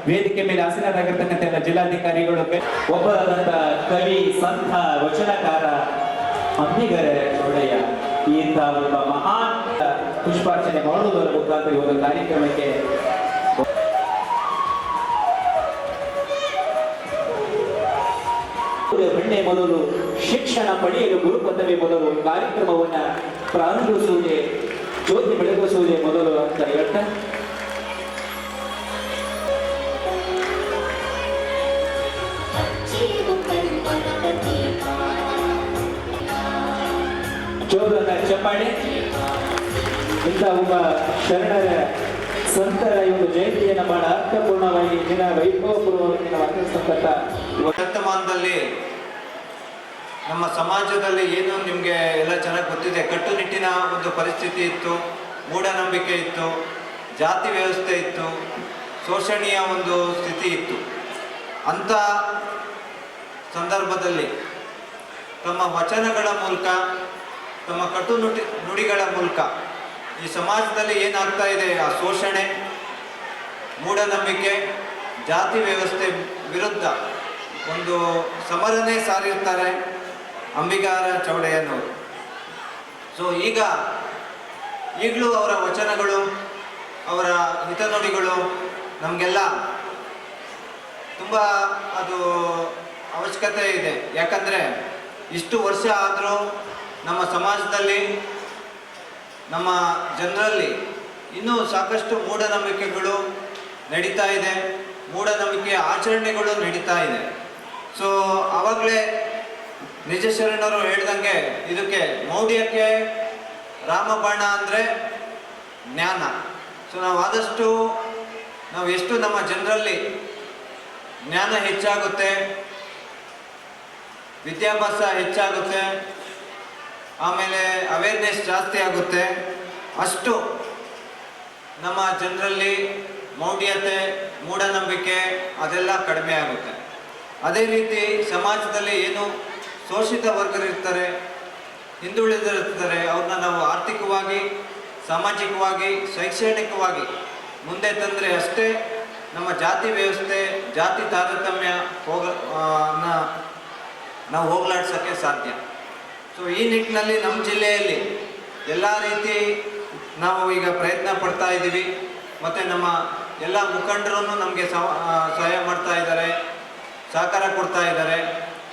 G: ವೇದಿಕೆ ಮೇಲೆ ಆಸೀನರಾಗಿರ್ತಕ್ಕಂಥ ಎಲ್ಲ ಜಿಲ್ಲಾಧಿಕಾರಿಗಳು, ಒಬ್ಬರಾದಂಥ ಕವಿ, ಸಂತ, ವಚನಕಾರ ಅಂಬಿಗರ ಚೌಡಯ್ಯ ಇಂಥ ಒಬ್ಬ ಮಹಾನ್ ಪುಷ್ಪಾರ್ಚನೆ ಮಾಡುವುದರ ಮುಖಾಂತರ ಈ ಒಂದು ಕಾರ್ಯಕ್ರಮಕ್ಕೆ ಬೆಣ್ಣೆ ಮೊದಲು ಶಿಕ್ಷಣ ಪಡೆಯಲು ಗುರುಪದವಿ ಮೊದಲು ಕಾರ್ಯಕ್ರಮವನ್ನ ಪ್ರಾರಂಭಿಸುವುದೇ, ಜ್ಯೋತಿ ಬೆಳಗಿಸುವುದೇ ಮೊದಲು ಅಂತ ಹೇಳ್ತಾ ಜೋರನ್ನ ಚಪ್ಪಾಳೆ. ಇಂಥ ಒಬ್ಬ ಶರಣರ ಸಂತರ ಈ ಒಂದು ಜಯಂತಿಯನ್ನು ಬಹಳ ಅರ್ಥಪೂರ್ಣವಾಗಿ ದಿನ ವೈಭವಪೂರ್ವವಾಗಿ ನಾವು ಆಚರಿಸತಕ್ಕಂಥ
H: ವರ್ತಮಾನದಲ್ಲಿ ನಮ್ಮ ಸಮಾಜದಲ್ಲಿ ಏನು ನಿಮಗೆ ಎಲ್ಲ ಚೆನ್ನಾಗಿ ಗೊತ್ತಿದೆ. ಕಟ್ಟುನಿಟ್ಟಿನ ಒಂದು ಪರಿಸ್ಥಿತಿ ಇತ್ತು, ಮೂಢನಂಬಿಕೆ ಇತ್ತು, ಜಾತಿ ವ್ಯವಸ್ಥೆ ಇತ್ತು, ಶೋಷಣೆಯ ಒಂದು ಸ್ಥಿತಿ ಇತ್ತು. ಅಂಥ ಸಂದರ್ಭದಲ್ಲಿ ತಮ್ಮ ವಚನಗಳ ಮೂಲಕ, ತಮ್ಮ ನುಡಿಗಳ ಮೂಲಕ ಈ ಸಮಾಜದಲ್ಲಿ ಏನಾಗ್ತಾ ಇದೆ, ಆ ಶೋಷಣೆ, ಮೂಢನಂಬಿಕೆ, ಜಾತಿ ವ್ಯವಸ್ಥೆ ವಿರುದ್ಧ ಒಂದು ಸಮರನೇ ಸಾರಿರ್ತಾರೆ ಅಂಬಿಗರ ಚೌಡಯ್ಯನವರು. ಸೊ ಈಗಲೂ ಅವರ ವಚನಗಳು, ಅವರ ಹಿತನುಡಿಗಳು ನಮಗೆಲ್ಲ ತುಂಬ ಅದು ಅವಶ್ಯಕತೆ ಇದೆ. ಯಾಕಂದರೆ ಇಷ್ಟು ವರ್ಷ ಆದರೂ ನಮ್ಮ ಸಮಾಜದಲ್ಲಿ, ನಮ್ಮ ಜನರಲ್ಲಿ ಇನ್ನೂ ಸಾಕಷ್ಟು ಮೂಢನಂಬಿಕೆಗಳು ನಡೀತಾ ಇದೆ, ಮೂಢನಂಬಿಕೆಯ ಆಚರಣೆಗಳು ನಡೀತಾ ಇದೆ. ಸೊ ಆವಾಗಲೇ ನಿಜ ಶರಣರು ಹೇಳ್ದಂಗೆ ಇದಕ್ಕೆ ಮೌಢ್ಯಕ್ಕೆ ರಾಮಬಾಣ ಅಂದರೆ ಜ್ಞಾನ. ಸೊ ನಾವು ಎಷ್ಟು ನಮ್ಮ ಜನರಲ್ಲಿ ಜ್ಞಾನ ಹೆಚ್ಚಾಗುತ್ತೆ, ವಿದ್ಯಾಭ್ಯಾಸ ಹೆಚ್ಚಾಗುತ್ತೆ, ಆಮೇಲೆ ಅವೇರ್ನೆಸ್ ಜಾಸ್ತಿ ಆಗುತ್ತೆ, ಅಷ್ಟು ನಮ್ಮ ಜನರಲ್ಲಿ ಮೌಢ್ಯತೆ, ಮೂಢನಂಬಿಕೆ ಅದೆಲ್ಲ ಕಡಿಮೆ ಆಗುತ್ತೆ. ಅದೇ ರೀತಿ ಸಮಾಜದಲ್ಲಿ ಏನು ಶೋಷಿತ ವರ್ಗರಿರ್ತಾರೆ, ಹಿಂದುಳಿದಿರ್ತಾರೆ, ಅವ್ರನ್ನ ನಾವು ಆರ್ಥಿಕವಾಗಿ, ಸಾಮಾಜಿಕವಾಗಿ, ಶೈಕ್ಷಣಿಕವಾಗಿ ಮುಂದೆ ತಂದರೆ ಅಷ್ಟೇ ನಮ್ಮ ಜಾತಿ ವ್ಯವಸ್ಥೆ, ಜಾತಿ ತಾರತಮ್ಯ ನಾವು ಹೋಗಲಾಡ್ಸೋಕ್ಕೆ ಸಾಧ್ಯ. ಸೊ ಈ ನಿಟ್ಟಿನಲ್ಲಿ ನಮ್ಮ ಜಿಲ್ಲೆಯಲ್ಲಿ ಎಲ್ಲ ರೀತಿ ನಾವು ಈಗ ಪ್ರಯತ್ನ ಪಡ್ತಾ ಇದ್ದೀವಿ. ಮತ್ತು ನಮ್ಮ ಎಲ್ಲ ಮುಖಂಡರು ನಮಗೆ ಸಹಾಯ ಮಾಡ್ತಾ ಇದ್ದಾರೆ, ಸಹಕಾರ ಕೊಡ್ತಾ ಇದ್ದಾರೆ.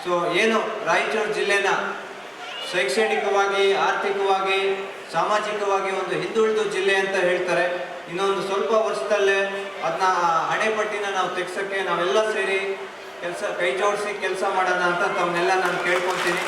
H: ಸೊ ಏನು ರಾಯಚೂರು ಜಿಲ್ಲೆನ ಶೈಕ್ಷಣಿಕವಾಗಿ, ಆರ್ಥಿಕವಾಗಿ, ಸಾಮಾಜಿಕವಾಗಿ ಒಂದು ಹಿಂದುಳಿದ ಜಿಲ್ಲೆ ಅಂತ ಹೇಳ್ತಾರೆ. ಇನ್ನೊಂದು ಸ್ವಲ್ಪ ವರ್ಷದಲ್ಲೇ ಅದನ್ನ ಹಣೆಪಟ್ಟಿನ ನಾವು ತೆಗ್ಸೋಕ್ಕೆ ನಾವೆಲ್ಲ ಸೇರಿ ಕೈ ಜೋಡಿಸಿ ಕೆಲಸ ಮಾಡೋಣ ಅಂತ ತಮ್ಮನ್ನೆಲ್ಲ ನಾನು ಕೇಳ್ಕೊತೀನಿ.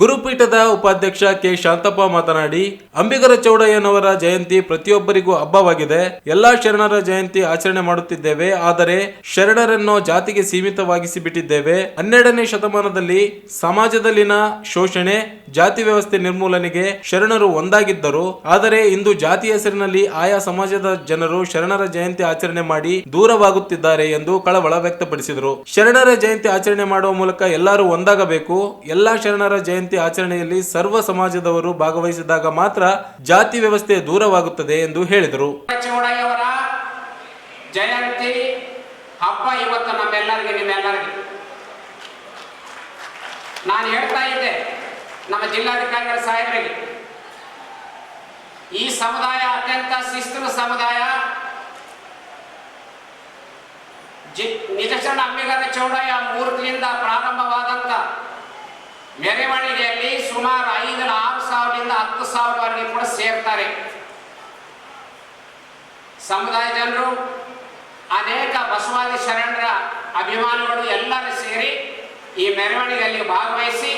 A: ಗುರುಪೀಠದ ಉಪಾಧ್ಯಕ್ಷ ಕೆ ಶಾಂತಪ್ಪ ಮಾತನಾಡಿ, ಅಂಬಿಗರ ಚೌಡಯ್ಯನವರ ಜಯಂತಿ ಪ್ರತಿಯೊಬ್ಬರಿಗೂ ಹಬ್ಬವಾಗಿದೆ. ಎಲ್ಲಾ ಶರಣರ ಜಯಂತಿ ಆಚರಣೆ ಮಾಡುತ್ತಿದ್ದೇವೆ. ಆದರೆ ಶರಣರನ್ನು ಜಾತಿಗೆ ಸೀಮಿತವಾಗಿಸಿ ಬಿಟ್ಟಿದ್ದೇವೆ. 12ನೇ ಶತಮಾನದಲ್ಲಿ ಸಮಾಜದಲ್ಲಿನ ಶೋಷಣೆ, ಜಾತಿ ವ್ಯವಸ್ಥೆ ನಿರ್ಮೂಲನೆಗೆ ಶರಣರು ಒಂದಾಗಿದ್ದರು. ಆದರೆ ಇಂದು ಜಾತಿ ಹೆಸರಿನಲ್ಲಿ ಆಯಾ ಸಮಾಜದ ಜನರು ಶರಣರ ಜಯಂತಿ ಆಚರಣೆ ಮಾಡಿ ದೂರವಾಗುತ್ತಿದ್ದಾರೆ ಎಂದು ಕಳವಳ ವ್ಯಕ್ತಪಡಿಸಿದರು. ಶರಣರ ಜಯಂತಿ ಆಚರಣೆ ಮಾಡುವ ಮೂಲಕ ಎಲ್ಲರೂ ಒಂದಾಗಬೇಕು. ಎಲ್ಲಾ ಶರಣರ ಜಯಂತಿ ಆಚರಣೆಯಲ್ಲಿ ಸರ್ವ ಸಮಾಜದವರು ಭಾಗವಹಿಸಿದಾಗ ಮಾತ್ರ ಜಾತಿ ವ್ಯವಸ್ಥೆ ದೂರವಾಗುತ್ತದೆ ಎಂದು ಹೇಳಿದರು.
I: ಚೌಡಯ್ಯವರ ಜಯಂತಿ ಹಬ್ಬ ಇವತ್ತು ನಿಮ್ಮೆಲ್ಲರಿಗೆ ನಾನು ಹೇಳ್ತಾ ಇದ್ದೆ ನಮ್ಮ ಜಿಲ್ಲಾಧಿಕಾರಿಗಳ ಸಾಹೇಬರಿಗೆ, ಈ ಸಮುದಾಯ ಅತ್ಯಂತ ಶಿಸ್ತಿನ ಸಮುದಾಯ. ನಿಜಶರಣ ಅಂಬಿಗರ ಚೌಡಯ್ಯ ಮೂರ್ತಿಯಿಂದ ಪ್ರಾರಂಭವಾದಂತ ಮೆರವಣಿಗೆಯಲ್ಲಿ ಸುಮಾರು 5,000-6,000ರಿಂದ 10,000ವರೆಗೆ ಕೂಡ ಸೇರ್ತಾರೆ. ಸಮುದಾಯ ಜನರು, ಅನೇಕ ಬಸವಾದಿ ಶರಣರ ಅಭಿಮಾನಿಗಳು ಎಲ್ಲರೂ ಸೇರಿ ಈ ಮೆರವಣಿಗೆಯಲ್ಲಿ ಭಾಗವಹಿಸಿ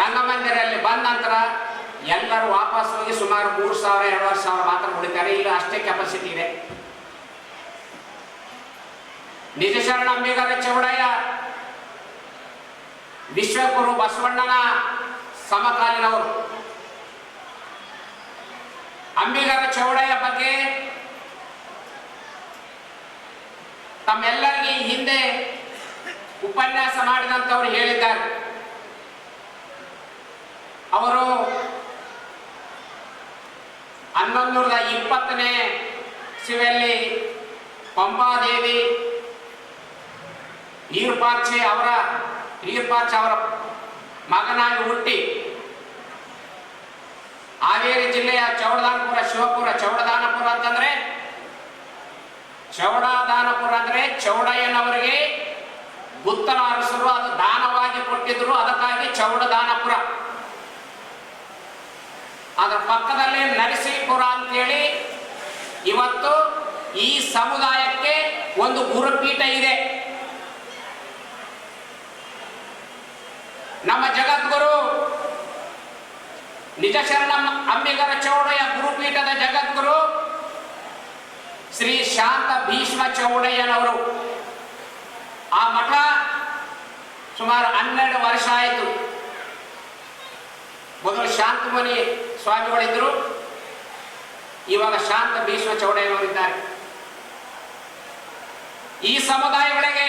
I: ರಂಗಮಂದಿರಲ್ಲಿ ಬಂದ ನಂತರ ಎಲ್ಲರೂ ವಾಪಸ್ ಹೋಗಿ ಸುಮಾರು 3,000-2,000 ಮಾತ್ರ ಉಳಿತಾರೆ. ಈಗ ಅಷ್ಟೇ ಕೆಪಾಸಿಟಿ ಇದೆ. ನಿಜಶರಣ ಅಂಬಿಗರ ಚೌಡಯ್ಯ ವಿಶ್ವಗುರು ಬಸವಣ್ಣನ ಸಮಕಾಲೀನವರು. ಅಂಬಿಗರ ಚೌಡಯ್ಯ ಬಗ್ಗೆ ತಮ್ಮೆಲ್ಲರಿಗೆ ಹಿಂದೆ ಉಪನ್ಯಾಸ ಮಾಡಿದಂಥವ್ರು ಹೇಳಿದ್ದಾರೆ. ಅವರು 1120ನೇ ಇಸವಿಯಲ್ಲಿ ಪಂಪಾದೇವಿ ಈರ್ಪಾಚೆ ಅವರ ಮಗನಾಗಿ ಹುಟ್ಟಿ ಹಾವೇರಿ ಜಿಲ್ಲೆಯ ಚೌಡದಾನಪುರ, ಶಿವಪುರ, ಚೌಡದಾನಪುರ ಅಂತಂದ್ರೆ ಚೌಡಯ್ಯನವರಿಗೆ ಗುತ್ತಲ ಅರಸರು ಅದು ದಾನವಾಗಿ ಕೊಟ್ಟಿದ್ರು. ಅದಕ್ಕಾಗಿ ಚೌಡದಾನಪುರ. ಅದರ ಪಕ್ಕದಲ್ಲಿ ನರಸೀಪುರ ಅಂತೇಳಿ ಇವತ್ತು ಈ ಸಮುದಾಯಕ್ಕೆ ಒಂದು ಗುರುಪೀಠ ಇದೆ. ನಮ್ಮ ಜಗದ್ಗುರು ನಿಜಶರಣ ಅಂಬಿಗರ ಚೌಡಯ್ಯ ಗುರುಪೀಠದ ಜಗದ್ಗುರು ಶ್ರೀ ಶಾಂತ ಭೀಷ್ಮ ಚೌಡಯ್ಯನವರು. ಆ ಮಠ ಸುಮಾರು 12 ವರ್ಷ ಆಯಿತು. ಮೊದಲು ಶಾಂತಮುನಿ ಸ್ವಾಮಿಗಳಿದ್ದರು, ಇವಾಗ ಶಾಂತ ಭೀಷ್ಮ ಚೌಡಯ್ಯನವರಿದ್ದಾರೆ. ಈ ಸಮುದಾಯಗಳಿಗೆ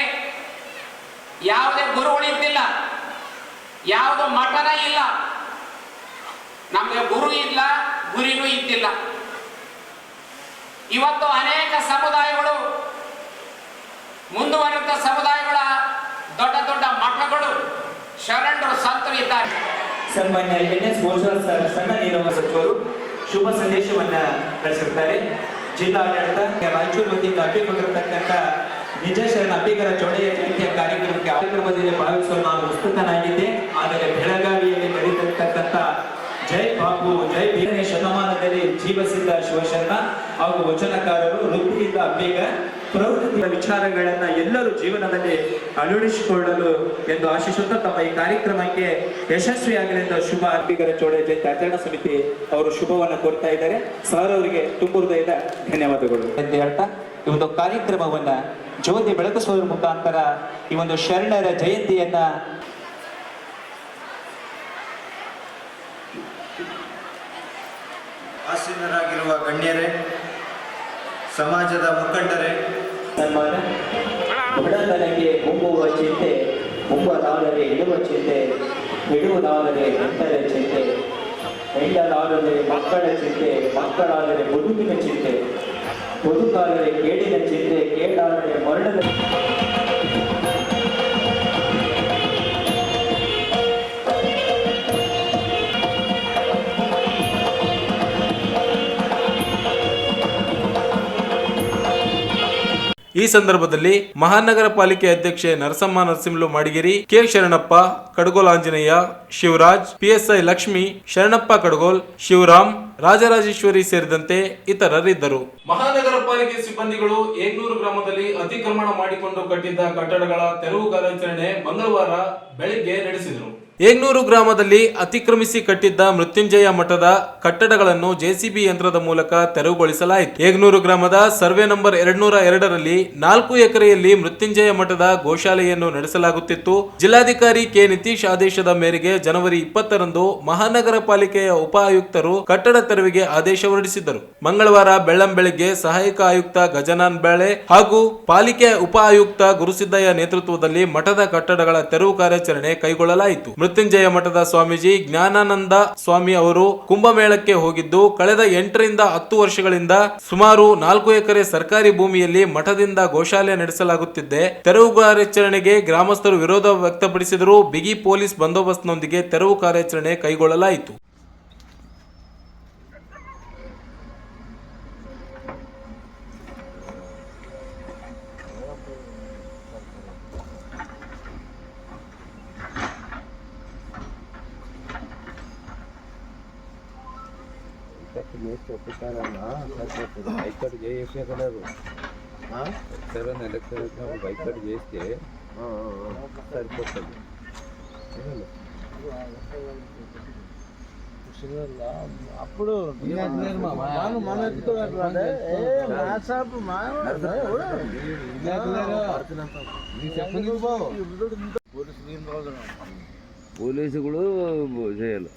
I: ಯಾವುದೇ ಗುರುಗಳಿದ್ದಿಲ್ಲ, ಯಾವುದು ಮಠನ ಇಲ್ಲ. ನಮಗೆ ಗುರು ಇಲ್ಲ, ಗುರಿನೂ ಇದ್ದಿಲ್ಲ. ಇವತ್ತು ಅನೇಕ ಸಮುದಾಯಗಳು, ಮುಂದುವರೆದ ಸಮುದಾಯಗಳ ದೊಡ್ಡ ದೊಡ್ಡ ಮಠಗಳು, ಶರಣರು, ಸಂತರು ಇದ್ದಾರೆ.
G: ಸನ್ಮಾನ್ಯ NS ಗೋಲ್ಸರ್ ಸರ್ ಸಣ್ಣ ನೀರಾವರಿ ಸಚಿವರು ಶುಭ ಸಂದೇಶವನ್ನ ಕಳಿಸಿರ್ತಾರೆ. ಜಿಲ್ಲಾಡಳಿತ ರಾಯಚೂರು ವತಿಯಿಂದ ಹಮ್ಮಿಕೊಂಡಿರತಕ್ಕಂಥ ನಿಜಶರಣ ಅಂಬಿಗರ ಚೌಡಯ್ಯ ಜಯಂತಿಯ ಕಾರ್ಯಕ್ರಮದಲ್ಲಿ ಭಾಗವಹಿಸಲು ನಾನು ಉತ್ಸುಕನಾಗಿದ್ದೆ. ಆದರೆ ಬೆಳಗಾವಿಯಲ್ಲಿ ನಡೆದಿರತಕ್ಕಂಥ ಜೈ ಬಾಪು ಜೈ 5ನೇ ಶತಮಾನದಲ್ಲಿ ಜೀವಸಿದ್ಧ ಶಿವಶರಣ ಹಾಗೂ ವಚನಕಾರರು ವೃತ್ತಿಯಿಂದ ಅಂಬಿಗ ಪ್ರವೃತ್ತಿಯ ವಿಚಾರಗಳನ್ನ ಎಲ್ಲರೂ ಜೀವನದಲ್ಲಿ ಅಳವಡಿಸಿಕೊಳ್ಳಲು ಎಂದು ಆಶಿಸುತ್ತಾ ತಮ್ಮ ಈ ಕಾರ್ಯಕ್ರಮಕ್ಕೆ ಯಶಸ್ವಿಯಾಗಲೆಂದು ಶುಭ ಅಂಬಿಗರ ಚೌಡಯ್ಯ ಜಯಂತಿ ಆಚರಣಾ ಸಮಿತಿ ಅವರು ಶುಭವನ್ನು ಕೋರ್ತಾ ಇದ್ದಾರೆ. ಸರ್ ಅವರಿಗೆ ತುಂಬ ಹೃದಯದ ಧನ್ಯವಾದಗಳು ಎಂದು ಹೇಳ್ತಾ ಈ ಒಂದು ಕಾರ್ಯಕ್ರಮವನ್ನ ಜ್ಯೋತಿ ಬೆಳಗಿಸುವುದರ ಮುಖಾಂತರ ಈ ಒಂದು ಶರಣರ ಜಯಂತಿಯನ್ನ
H: ಆಸೀನರಾಗಿರುವ ಗಣ್ಯರೇ, ಸಮಾಜದ ಮುಖಂಡರೇ,
G: ಸನ್ಮಾನ. ಬಡತನಕ್ಕೆ ಮುಂಬುವ ಚಿಂತೆ, ಮುಂಬಲಾದರೆ ಇಡುವ ಚಿಂತೆ, ಬಿಡುವುದಾದರೆ ಹೆಂಡರ ಚಿಂತೆ, ಹೆಂಡಲಾದರೆ ಮಕ್ಕಳ ಚಿಂತೆ, ಮಕ್ಕಳಾದರೆ ಬದುಕಿನ ಚಿಂತೆ, ಬದುಕಾದರೆ ಕೇಡಿನ ಚಿಂತೆ, ಕೇಡಾದರೆ ಮರಣದ
A: ಈ ಸಂದರ್ಭದಲ್ಲಿ ಮಹಾನಗರ ಪಾಲಿಕೆ ಅಧ್ಯಕ್ಷೆ ನರಸಮ್ಮ ನರಸಿಂಹಲು ಮಾಡಿಗೇರಿ, ಕೆ ಶರಣಪ್ಪ, ಕಡಗೋಲ್ ಆಂಜನೇಯ, ಶಿವರಾಜ್, ಪಿಎಸ್ಐ ಲಕ್ಷ್ಮಿ, ಶರಣಪ್ಪ ಕಡಗೋಲ್, ಶಿವರಾಮ್, ರಾಜರಾಜೇಶ್ವರಿ ಸೇರಿದಂತೆ ಇತರರಿದ್ದರು. ಮಹಾನಗರ ಪಾಲಿಕೆ ಸಿಬ್ಬಂದಿಗಳು ಏಗ್ನೂರು ಗ್ರಾಮದಲ್ಲಿ ಅತಿಕ್ರಮಣ ಮಾಡಿಕೊಂಡು ಕಟ್ಟಿದ್ದ ಕಟ್ಟಡಗಳ ತೆರವು ಕಾರ್ಯಾಚರಣೆ ಮಂಗಳವಾರ ಬೆಳಿಗ್ಗೆ ನಡೆಸಿದರು. ಏಗ್ನೂರು ಗ್ರಾಮದಲ್ಲಿ ಅತಿಕ್ರಮಿಸಿ ಕಟ್ಟಿದ್ದ ಮೃತ್ಯುಂಜಯ ಮಠದ ಕಟ್ಟಡಗಳನ್ನು ಜೆಸಿಬಿ ಯಂತ್ರದ ಮೂಲಕ ತೆರವುಗೊಳಿಸಲಾಯಿತು. ಏಗ್ನೂರು ಗ್ರಾಮದ ಸರ್ವೆ ನಂಬರ್ 202ರಲ್ಲಿ 4 ಎಕರೆಯಲ್ಲಿ ಮೃತ್ಯುಂಜಯ ಮಠದ ಗೋಶಾಲೆಯನ್ನು ನಡೆಸಲಾಗುತ್ತಿತ್ತು. ಜಿಲ್ಲಾಧಿಕಾರಿ ಕೆ ನಿತೀಶ್ ಆದೇಶದ ಮೇರೆಗೆ ಜನವರಿ 20ರಂದು ಮಹಾನಗರ ಪಾಲಿಕೆಯ ಉಪ ಆಯುಕ್ತರು ಕಟ್ಟಡ ತೆರವಿಗೆ ಆದೇಶ ಹೊರಡಿಸಿದ್ದರು. ಮಂಗಳವಾರ ಬೆಳ್ಳಂಬೆಳಿಗ್ಗೆ ಸಹಾಯಕ ಆಯುಕ್ತ ಗಜಾನನ್ ಬೆಳೆ ಹಾಗೂ ಪಾಲಿಕೆ ಉಪ ಆಯುಕ್ತ ಗುರುಸಿದ್ದಯ್ಯ ನೇತೃತ್ವದಲ್ಲಿ ಮಠದ ಕಟ್ಟಡಗಳ ತೆರವು ಕಾರ್ಯಾಚರಣೆ ಕೈಗೊಳ್ಳಲಾಯಿತು. ಮೃತ್ಯುಂಜಯ ಮಠದ ಸ್ವಾಮೀಜಿ ಜ್ಞಾನಾನಂದ ಸ್ವಾಮಿ ಅವರು ಕುಂಭಮೇಳಕ್ಕೆ ಹೋಗಿದ್ದು, ಕಳೆದ 8 ರಿಂದ 10 ವರ್ಷಗಳಿಂದ ಸುಮಾರು 4 ಎಕರೆ ಸರ್ಕಾರಿ ಭೂಮಿಯಲ್ಲಿ ಮಠದಿಂದ ಗೋಶಾಲೆ ನಡೆಸಲಾಗುತ್ತಿದೆ. ತೆರವು ಕಾರ್ಯಾಚರಣೆಗೆ ಗ್ರಾಮಸ್ಥರು ವಿರೋಧ ವ್ಯಕ್ತಪಡಿಸಿದರು. ಬಿಗಿ ಪೊಲೀಸ್ ಬಂದೋಬಸ್ತ್ನೊಂದಿಗೆ ತೆರವು ಕಾರ್ಯಾಚರಣೆ ಕೈಗೊಳ್ಳಲಾಯಿತು.
J: బైక్ చేసే కలరు బైక్ చేస్తే సరిపోతుంది. అప్పుడు పోలీసులు చేయాలి.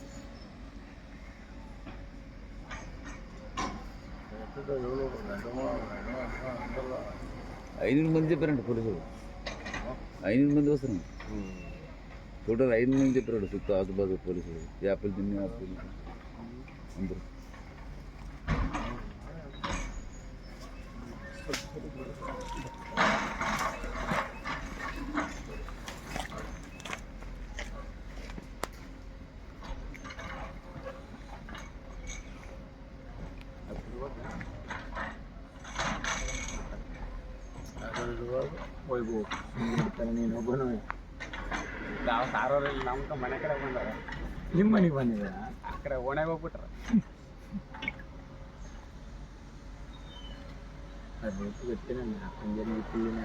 J: 5 మంది చెప్పారంట పోలీసులు. 5 మంది వస్తారు టోటల్ 5 మంది చెప్పారు చుట్టూ ఆజుబాజు పోలీసులు. యాపిల్ తిని యాపిల్ అందరూ
B: ನಾವು ಸಾರೋರಲ್ಲಿ ನಮ್ಮ ಮನೆ ಕಡೆ ಬಂದಾರ. ನಿಮ್ಮ ಮನೆಗೆ ಬಂದಿದೆ ಆ ಕಡೆ ಓಣೆಗೆ ಹೋಗ್ಬಿಟ್ರ. ಅದು ಗೊತ್ತಿನ ಹಾಪಂಜರಿ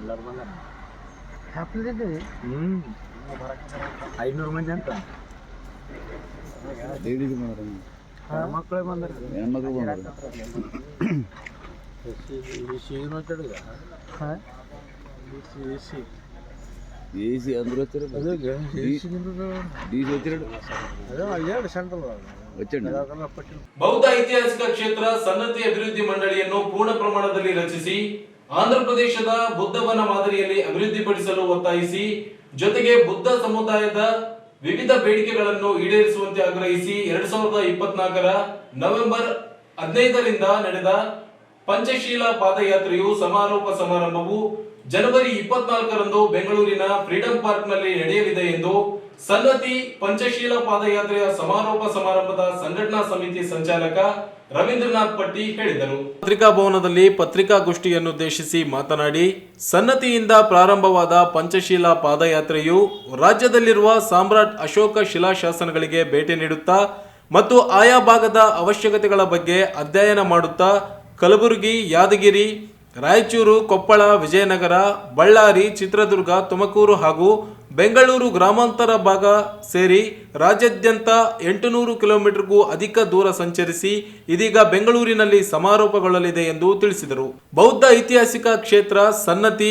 B: ಎಲ್ಲರೂ ಬಂದಾರ. ಹಾಪಂಜರಿ 500 ಮಂದಿ ಅಂತ ಮಕ್ಕಳೇ ಬಂದಾರ. ಹೆಣ್ಮಕ್ಳು ಬಂದಾರ. ఏసీ అందరూ వచ్చారు.
A: ಬೌದ್ಧ ಐತಿಹಾಸಿಕ ಕ್ಷೇತ್ರ ಸನ್ನತಿ ಅಭಿವೃದ್ಧಿ ಮಂಡಳಿಯನ್ನು ಪೂರ್ಣ ಪ್ರಮಾಣದಲ್ಲಿ ರಚಿಸಿ ಆಂಧ್ರಪ್ರದೇಶದ ಬುದ್ಧವನ ಮಾದರಿಯಲ್ಲಿ ಅಭಿವೃದ್ಧಿಪಡಿಸಲು ಒತ್ತಾಯಿಸಿ, ಜೊತೆಗೆ ಬುದ್ಧ ಸಮುದಾಯದ ವಿವಿಧ ಬೇಡಿಕೆಗಳನ್ನು ಈಡೇರಿಸುವಂತೆ ಆಗ್ರಹಿಸಿ 2024ರ ನವೆಂಬರ್ 15ರಿಂದ ನಡೆದ ಪಂಚಶೀಲ ಪಾದಯಾತ್ರೆಯು ಸಮಾರೋಪ ಸಮಾರಂಭವು ಜನವರಿ 24ರಂದು ಬೆಂಗಳೂರಿನ ಫ್ರೀಡಂ ಪಾರ್ಕ್ನಲ್ಲಿ ನಡೆಯಲಿದೆ ಎಂದು ಸನ್ನತಿ ಪಂಚಶೀಲ ಪಾದಯಾತ್ರೆಯ ಸಮಾರೋಪ ಸಮಾರಂಭದ ಸಂಘಟನಾ ಸಮಿತಿ ಸಂಚಾಲಕ ರವೀಂದ್ರನಾಥ್ ಪಟ್ಟಿ ಹೇಳಿದರು. ಪತ್ರಿಕಾ ಭವನದಲ್ಲಿ ಪತ್ರಿಕಾಗೋಷ್ಠಿಯನ್ನುದ್ದೇಶಿಸಿ ಮಾತನಾಡಿ, ಸನ್ನತಿಯಿಂದ ಪ್ರಾರಂಭವಾದ ಪಂಚಶೀಲ ಪಾದಯಾತ್ರೆಯು ರಾಜ್ಯದಲ್ಲಿರುವ ಸಾಮ್ರಾಟ್ ಅಶೋಕ ಶಿಲಾಶಾಸನಗಳಿಗೆ ಭೇಟಿ ನೀಡುತ್ತಾ ಮತ್ತು ಆಯಾ ಭಾಗದ ಅವಶ್ಯಕತೆಗಳ ಬಗ್ಗೆ ಅಧ್ಯಯನ ಮಾಡುತ್ತಾ ಕಲಬುರಗಿ, ಯಾದಗಿರಿ, ರಾಯಚೂರು, ಕೊಪ್ಪಳ, ವಿಜಯನಗರ, ಬಳ್ಳಾರಿ, ಚಿತ್ರದುರ್ಗ, ತುಮಕೂರು ಹಾಗೂ ಬೆಂಗಳೂರು ಗ್ರಾಮಾಂತರ ಭಾಗ ಸೇರಿ ರಾಜ್ಯಾದ್ಯಂತ 800 ಕಿಲೋಮೀಟರ್ಗೂ ಅಧಿಕ ದೂರ ಸಂಚರಿಸಿ ಇದೀಗ ಬೆಂಗಳೂರಿನಲ್ಲಿ ಸಮಾರೋಪಗೊಳ್ಳಲಿದೆ ಎಂದು ತಿಳಿಸಿದರು. ಬೌದ್ಧ ಐತಿಹಾಸಿಕ ಕ್ಷೇತ್ರ ಸನ್ನತಿ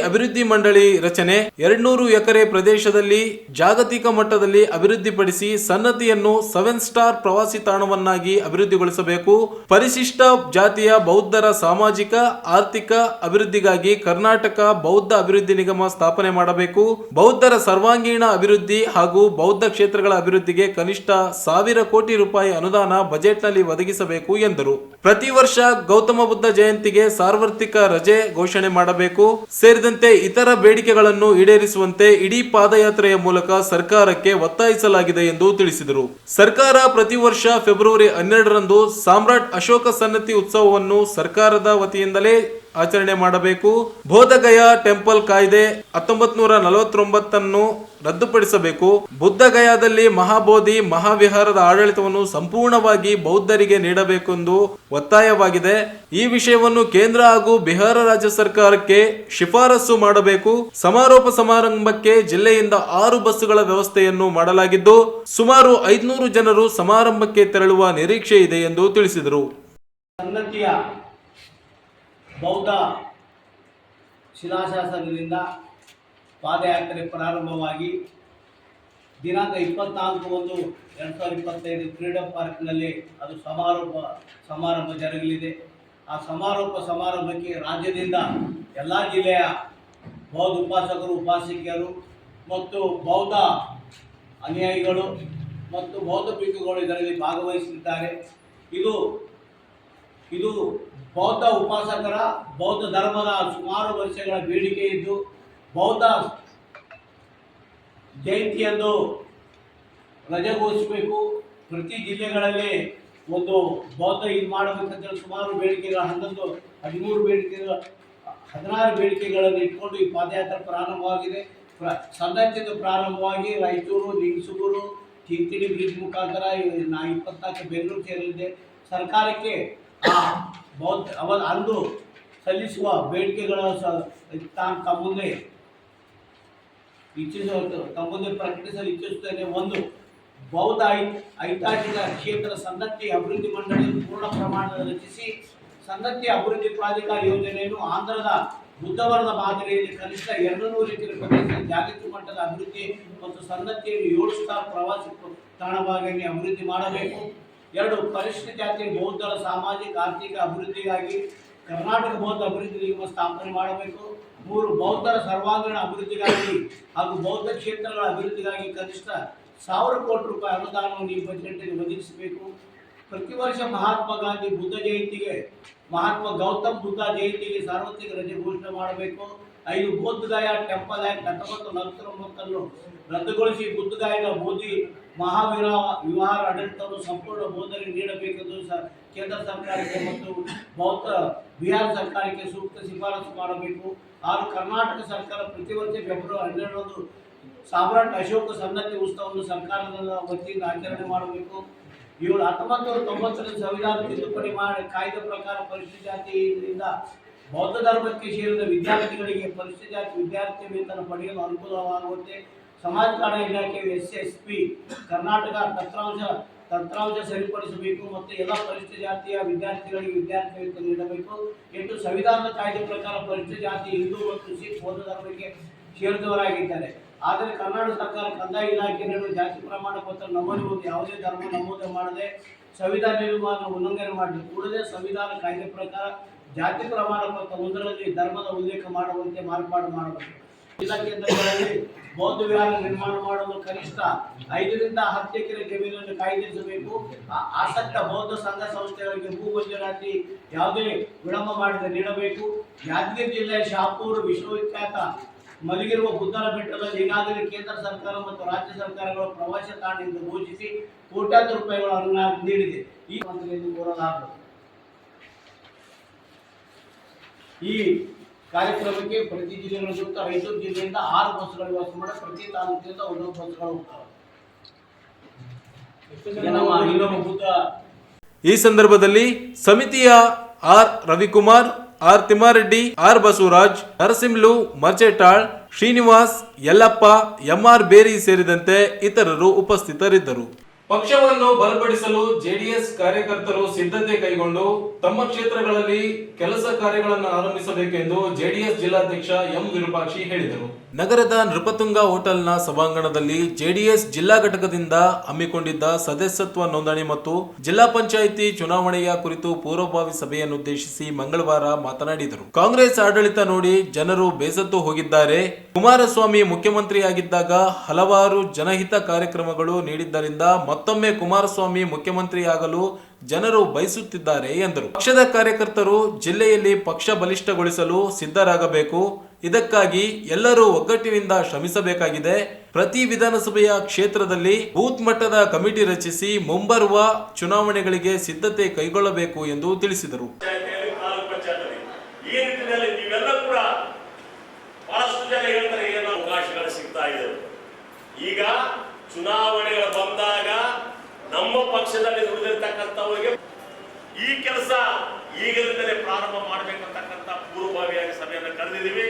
A: ಅಭಿವೃದ್ಧಿ ಮಂಡಳಿ ರಚನೆ, 200 ಎಕರೆ ಪ್ರದೇಶದಲ್ಲಿ ಜಾಗತಿಕ ಮಟ್ಟದಲ್ಲಿ ಅಭಿವೃದ್ಧಿಪಡಿಸಿ ಸನ್ನತಿಯನ್ನು 7 ಸ್ಟಾರ್ ಪ್ರವಾಸಿ ತಾಣವನ್ನಾಗಿ ಅಭಿವೃದ್ಧಿಗೊಳಿಸಬೇಕು. ಪರಿಶಿಷ್ಟ ಜಾತಿಯ ಬೌದ್ಧರ ಸಾಮಾಜಿಕ ಆರ್ಥಿಕ ಅಭಿವೃದ್ಧಿಗಾಗಿ ಕರ್ನಾಟಕ ಬೌದ್ಧ ಅಭಿವೃದ್ಧಿ ನಿಗಮ ಸ್ಥಾಪನೆ ಮಾಡಬೇಕು. ಬೌದ್ಧರ ಸರ್ವಾಂಗೀಣ ಅಭಿವೃದ್ಧಿ ಹಾಗೂ ಬೌದ್ಧ ಕ್ಷೇತ್ರಗಳ ಅಭಿವೃದ್ಧಿಗೆ ಕನಿಷ್ಠ 1000 ಕೋಟಿ ರೂಪಾಯಿ ಅನುದಾನ ಬಜೆಟ್ನಲ್ಲಿ ಒದಗಿಸಬೇಕು ಎಂದರು. ಪ್ರತಿ ವರ್ಷ ಗೌತಮ ಬುದ್ಧ ಜಯಂತಿಗೆ ಸಾರ್ವತ್ರಿಕ ರಜೆ ಘೋಷಣೆ ಮಾಡಬೇಕು ಸೇರಿದಂತೆ ಇತರ ಬೇಡಿಕೆಗಳನ್ನು ಈಡೇರಿಸುವಂತೆ ಇಡೀ ಪಾದಯಾತ್ರೆಯ ಮೂಲಕ ಸರ್ಕಾರಕ್ಕೆ ಒತ್ತಾಯಿಸಲಾಗಿದೆ ಎಂದು ತಿಳಿಸಿದರು. ಸರ್ಕಾರ ಪ್ರತಿ ವರ್ಷ ಫೆಬ್ರವರಿ 12ರಂದು ಸಾಮ್ರಾಟ್ ಅಶೋಕ ಸನ್ನತಿ ಉತ್ಸವವನ್ನು ಸರ್ಕಾರದ ವತಿಯಿಂದಲೇ ಆಚರಣೆ ಮಾಡಬೇಕು. ಬೋಧಗಯ ಟೆಂಪಲ್ ಕಾಯ್ದೆ 1949 ರದ್ದುಪಡಿಸಬೇಕು. ಬುದ್ಧಗಯಾದಲ್ಲಿ ಮಹಾಬೋಧಿ ಮಹಾವಿಹಾರದ ಆಡಳಿತವನ್ನು ಸಂಪೂರ್ಣವಾಗಿ ಬೌದ್ಧರಿಗೆ ನೀಡಬೇಕೆಂದು ಒತ್ತಾಯವಾಗಿದೆ. ಈ ವಿಷಯವನ್ನು ಕೇಂದ್ರ ಹಾಗೂ ಬಿಹಾರ ರಾಜ್ಯ ಸರ್ಕಾರಕ್ಕೆ ಶಿಫಾರಸು ಮಾಡಬೇಕು. ಸಮಾರೋಪ ಸಮಾರಂಭಕ್ಕೆ ಜಿಲ್ಲೆಯಿಂದ 6 ಬಸ್ಸುಗಳ ವ್ಯವಸ್ಥೆಯನ್ನು ಮಾಡಲಾಗಿದ್ದು ಸುಮಾರು 500 ಜನರು ಸಮಾರಂಭಕ್ಕೆ ತೆರಳುವ ನಿರೀಕ್ಷೆ ಇದೆ ಎಂದು ತಿಳಿಸಿದರು.
K: ಸನ್ನತಿಯ ಬೌದ್ಧ ಶಿಲಾಶಾಸನದಿಂದ ಪಾದಯಾತ್ರೆ ಪ್ರಾರಂಭವಾಗಿ ದಿನಾಂಕ 24/1/2025 ಫ್ರೀಡಂ ಪಾರ್ಕ್ನಲ್ಲಿ ಅದು ಸಮಾರಂಭ ಜರುಗಲಿದೆ. ಆ ಸಮಾರಂಭಕ್ಕೆ ರಾಜ್ಯದಿಂದ ಎಲ್ಲ ಜಿಲ್ಲೆಯ ಬೌದ್ಧ ಉಪಾಸಕರು ಉಪಾಸಕಿಯರು ಮತ್ತು ಬೌದ್ಧ ಅನುಯಾಯಿಗಳು ಮತ್ತು ಬೌದ್ಧ ಭಿಕ್ಷುಗಳು ಇದರಲ್ಲಿ ಭಾಗವಹಿಸಲಿದ್ದಾರೆ. ಇದು ಬೌದ್ಧ ಉಪಾಸಕರ ಬೌದ್ಧ ಧರ್ಮದ ಸುಮಾರು ವರ್ಷಗಳ ಬೇಡಿಕೆ ಇದ್ದು ಬೌದ್ಧ ಜಯಂತಿಯಂದು ರಜೆ ಘೋಷಿಸಬೇಕು. ಪ್ರತಿ ಜಿಲ್ಲೆಗಳಲ್ಲಿ ಒಂದು ಬೌದ್ಧ ಇದು ಮಾಡಬೇಕಂತ ಸುಮಾರು ಬೇಡಿಕೆಗಳು 16 ಬೇಡಿಕೆಗಳನ್ನು ಇಟ್ಕೊಂಡು ಈ ಪಾದಯಾತ್ರೆ ಪ್ರಾರಂಭವಾಗಿದೆ. ಸನ್ನತಿಯಿಂದ ಪ್ರಾರಂಭವಾಗಿ ರಾಯಚೂರು, ಲಿಂಗಸೂರು, ಕಿಂತಿಣಿ ಬ್ರಿಡ್ಜ್ ಮುಖಾಂತರ 24 ಬೆಂಗಳೂರು ಸೇರಲಿದೆ. ಸರ್ಕಾರಕ್ಕೆ ಅಂದು ಸಲ್ಲಿಸುವ ಬೇಡಿಕೆಗಳ ತಮ್ಮ ಮುಂದೆ ಪ್ರಕಟಿಸಲು ಇಚ್ಛಿಸುತ್ತೇನೆ. ಒಂದು, ಬೌದ್ಧ ಐತಿಹಾಸಿಕ ಕ್ಷೇತ್ರ ಸನ್ನತಿ ಅಭಿವೃದ್ಧಿ ಮಂಡಳಿಯನ್ನು ಪೂರ್ಣ ಪ್ರಮಾಣದಲ್ಲಿ ರಚಿಸಿ ಸನ್ನತಿ ಅಭಿವೃದ್ಧಿ ಪ್ರಾಧಿಕಾರ ಯೋಜನೆಯನ್ನು ಆಂಧ್ರದ ಬುದ್ಧವರ್ಣ ಮಾದರಿಯಲ್ಲಿ ಕನಿಷ್ಠ 200 ಎಕರೆ ಪ್ರದೇಶದಲ್ಲಿ ಜಾಗತಿಕ ಮಟ್ಟದ ಅಭಿವೃದ್ಧಿ ಮತ್ತು ಸನ್ನತಿಯನ್ನು 7 ಸ್ಟಾರ್ ಪ್ರವಾಸಿ ತಾಣವಾಗಿ ಅಭಿವೃದ್ಧಿ ಮಾಡಬೇಕು. 2, ಪರಿಶಿಷ್ಟ ಜಾತಿಯ ಬೌದ್ಧರ ಸಾಮಾಜಿಕ ಆರ್ಥಿಕ ಅಭಿವೃದ್ಧಿಗಾಗಿ ಕರ್ನಾಟಕ ಬೌದ್ಧ ಅಭಿವೃದ್ಧಿ ನಿಗಮ ಸ್ಥಾಪನೆ ಮಾಡಬೇಕು. 3, ಬೌದ್ಧರ ಸರ್ವಾಂಗೀಣ ಅಭಿವೃದ್ಧಿಗಾಗಿ ಹಾಗೂ ಬೌದ್ಧ ಕ್ಷೇತ್ರಗಳ ಅಭಿವೃದ್ಧಿಗಾಗಿ ಕನಿಷ್ಠ 1000 ಕೋಟಿ ರೂಪಾಯಿ ಅನುದಾನವನ್ನು ಈ ಬಜೆಟ್ನಲ್ಲಿ ಒದಗಿಸಬೇಕು. ಪ್ರತಿ ವರ್ಷ ಮಹಾತ್ಮ ಗೌತಮ್ ಬುದ್ಧ ಜಯಂತಿಗೆ ಸಾರ್ವತ್ರಿಕ ರಜೆ ಘೋಷಣೆ ಮಾಡಬೇಕು. 5, ಬುದ್ಧಗಯಾ ಟೆಂಪಲ್ ಆಕ್ಟ್ 1949 ರದ್ದುಗೊಳಿಸಿ ಬುದ್ಧಗಯಾದ ಬೋಧಿ ಮಹಾವಿಹಾರ ಆಡಳಿತವನ್ನು ಸಂಪೂರ್ಣ ಬೌದ್ಧರಿಗೆ ನೀಡಬೇಕೆಂದು ಕೇಂದ್ರ ಸರ್ಕಾರಕ್ಕೆ ಮತ್ತು ಬೌದ್ಧ ಬಿಹಾರ ಸರ್ಕಾರಕ್ಕೆ ಸೂಕ್ತ ಶಿಫಾರಸು ಮಾಡಬೇಕು. 6, ಕರ್ನಾಟಕ ಸರ್ಕಾರ ಪ್ರತಿ ವರ್ಷ ಫೆಬ್ರವರಿ 12ರಂದು ಸಾಮ್ರಾಟ್ ಅಶೋಕ ಸನ್ನತಿ ಉತ್ಸವವನ್ನು ಸರ್ಕಾರದ ವತಿಯಿಂದ ಆಚರಣೆ ಮಾಡಬೇಕು. 7, 1990 ಸಂವಿಧಾನ ತಿದ್ದುಪಡಿ ಕಾಯ್ದೆ ಪ್ರಕಾರ ಪರಿಶಿಷ್ಟ ಜಾತಿಯಿಂದ ಬೌದ್ಧ ಧರ್ಮಕ್ಕೆ ಸೇರಿದ ವಿದ್ಯಾರ್ಥಿಗಳಿಗೆ ಪರಿಶಿಷ್ಟ ಜಾತಿ ವಿದ್ಯಾರ್ಥಿ ವೇತನ ಪಡೆಯಲು ಅನುಕೂಲವಾಗುವಂತೆ ಸಮಾಜ ಕಲ್ಯಾಣ ಇಲಾಖೆ SSP ಕರ್ನಾಟಕ ತಂತ್ರಾಂಶ ಸರಿಪಡಿಸಬೇಕು ಮತ್ತು ಎಲ್ಲ ಪರಿಶಿಷ್ಟ ಜಾತಿಯ ವಿದ್ಯಾರ್ಥಿಗಳಿಗೆ ವಿದ್ಯಾರ್ಥಿ ವೇತನ ನೀಡಬೇಕು. 8, ಸಂವಿಧಾನದ ಕಾಯ್ದೆ ಪ್ರಕಾರ ಪರಿಶಿಷ್ಟ ಜಾತಿ ಹಿಂದೂ ಮತ್ತು ಸಿಖ್ ಬೌದ್ಧ ಧರ್ಮಕ್ಕೆ ಸೇರಿದವರಾಗಿದ್ದಾರೆ. ಆದರೆ ಕರ್ನಾಟಕ ಸರ್ಕಾರ ಕಂದಾಯ ಇಲಾಖೆ ನೀಡುವ ಜಾತಿ ಪ್ರಮಾಣ ಪತ್ರ ನಮೂನೆ ಒಂದು ಯಾವುದೇ ಧರ್ಮ ನಮೂದು ಮಾಡದೆ ಸಂವಿಧಾನ ನಿಯಮವನ್ನು ಉಲ್ಲಂಘನೆ ಮಾಡಿ ಕೂಡಲೇ ಸಂವಿಧಾನ ಕಾಯ್ದೆ ಪ್ರಕಾರ ಜಾತಿ ಪ್ರಮಾಣ ಪತ್ರ 1ರಲ್ಲಿ ಧರ್ಮದ ಉಲ್ಲೇಖ ಮಾಡುವಂತೆ ಮಾರ್ಪಾಡು ಮಾಡಬೇಕು. ಜಿಲ್ಲಾ ಕೇಂದ್ರಗಳಲ್ಲಿ ಬೌದ್ಧ ವಿಹಾರ ನಿರ್ಮಾಣ ಮಾಡಲು ಕನಿಷ್ಠ 5ರಿಂದ 10 ಎಕರೆ ಜಮೀನನ್ನು ಕಾಯ್ದಿರಿಸಬೇಕು. ಆಸಕ್ತ ಬೌದ್ಧ ಸಂಘ ಸಂಸ್ಥೆಗಳಿಗೆ ಭೂ ಮಂಜೂರಾತಿ ಯಾವುದೇ ವಿಳಂಬ ಮಾಡದೆ ನೀಡಬೇಕು. ಯಾದಗಿರಿ ಜಿಲ್ಲೆಯ ಶಾಪೂರ್ ವಿಶ್ವವಿಖ್ಯಾತ ಮಲಗಿರುವ ಬುದ್ಧನ ಬೆಟ್ಟದಲ್ಲಿ ಈಗಾಗಲೇ ಕೇಂದ್ರ ಸರ್ಕಾರ ಮತ್ತು ರಾಜ್ಯ ಸರ್ಕಾರಗಳು ಪ್ರವಾಸಿ ತಾಣ ಎಂದು ಘೋಷಿಸಿ ಕೋಟ್ಯಾಂತರ ರೂಪಾಯಿಗಳ ಅನುದಾನ ನೀಡಿದೆ. ಈ ಮಂತ್ರಿಯನ್ನು ಕೋರಲಾಗುವುದು. ಈ ಕಾರ್ಯಕ್ರಮಕ್ಕೆ ಪ್ರತಿ ಜಿಲ್ಲೆಗಳ ಜೊತೆ ರಾಯಚೂರು ಜಿಲ್ಲೆಯಿಂದ 6 ಬಸ್ಸುಗಳು ವ್ಯವಸ್ಥೆ ಮಾಡಿ ಪ್ರತಿ ತಾಲೂಕಿನಿಂದ 1 ಬಸ್ಸುಗಳು ಹೋಗ್ತವೆ.
A: ಈ ಸಂದರ್ಭದಲ್ಲಿ ಸಮಿತಿಯ R Ravikumar, R Thimmareddy, R Basavaraj, Narasimhalu, Marchetal, Srinivas, Yellappa, MR Beri ಸೇರಿದಂತೆ ಇತರರು ಉಪಸ್ಥಿತರಿದ್ದರು. ಪಕ್ಷವನ್ನು ಬಲಪಡಿಸಲು ಜೆಡಿಎಸ್ ಕಾರ್ಯಕರ್ತರು ಸಿದ್ಧತೆ ಕೈಗೊಂಡು ತಮ್ಮ ಕ್ಷೇತ್ರಗಳಲ್ಲಿ ಕೆಲಸ ಕಾರ್ಯಗಳನ್ನು ಆರಂಭಿಸಬೇಕೆಂದು ಜೆಡಿಎಸ್ ಜಿಲ್ಲಾಧ್ಯಕ್ಷ ಎಂ ವಿರೂಪಾಕ್ಷಿ ಹೇಳಿದರು. ನಗರದ ನೃಪತುಂಗ ಹೋಟೆಲ್ನ ಸಭಾಂಗಣದಲ್ಲಿ ಜೆಡಿಎಸ್ ಜಿಲ್ಲಾ ಘಟಕದಿಂದ ಹಮ್ಮಿಕೊಂಡಿದ್ದ ಸದಸ್ಯತ್ವ ನೋಂದಣಿ ಮತ್ತು ಜಿಲ್ಲಾ ಪಂಚಾಯಿತಿ ಚುನಾವಣೆಯ ಕುರಿತು ಪೂರ್ವಭಾವಿ ಸಭೆಯನ್ನುದ್ದೇಶಿಸಿ ಮಂಗಳವಾರ ಮಾತನಾಡಿದರು. ಕಾಂಗ್ರೆಸ್ ಆಡಳಿತ ನೋಡಿ ಜನರು ಬೇಸತ್ತು ಹೋಗಿದ್ದಾರೆ. ಕುಮಾರಸ್ವಾಮಿ ಮುಖ್ಯಮಂತ್ರಿಯಾಗಿದ್ದಾಗ ಹಲವಾರು ಜನಹಿತ ಕಾರ್ಯಕ್ರಮಗಳು ನೀಡಿದ್ದರಿಂದ ಮತ್ತೊಮ್ಮೆ ಕುಮಾರಸ್ವಾಮಿ ಮುಖ್ಯಮಂತ್ರಿಯಾಗಲು ಜನರು ಬಯಸುತ್ತಿದ್ದಾರೆ ಎಂದರು. ಪಕ್ಷದ ಕಾರ್ಯಕರ್ತರು ಜಿಲ್ಲೆಯಲ್ಲಿ ಪಕ್ಷ ಬಲಿಷ್ಠಗೊಳಿಸಲು ಸಿದ್ಧರಾಗಬೇಕು. ಇದಕ್ಕಾಗಿ ಎಲ್ಲರೂ ಒಗ್ಗಟ್ಟಿನಿಂದ ಶ್ರಮಿಸಬೇಕಾಗಿದೆ. ಪ್ರತಿ ವಿಧಾನಸಭೆಯ ಕ್ಷೇತ್ರದಲ್ಲಿ ಬೂತ್ ಮಟ್ಟದ ಕಮಿಟಿ ರಚಿಸಿ ಮುಂಬರುವ ಚುನಾವಣೆಗಳಿಗೆ ಸಿದ್ಧತೆ ಕೈಗೊಳ್ಳಬೇಕು ಎಂದು ತಿಳಿಸಿದರು.
L: ಈ ನಿಟ್ಟಿನಲ್ಲಿ ಈಗ ಚುನಾವಣೆಗಳು ಬಂದಾಗ ನಮ್ಮ ಪಕ್ಷದಲ್ಲಿ ದುಡಿದಿರ್ತಕ್ಕಂಥವರಿಗೆ ಈ ಕೆಲಸ ಈಗಲಿಂದಲೇ ಪ್ರಾರಂಭ ಮಾಡಬೇಕಂತಕ್ಕಂಥ ಪೂರ್ವಭಾವಿಯಾಗಿ ಸಭೆಯನ್ನು ಕರೆದಿದ್ದೀವಿ.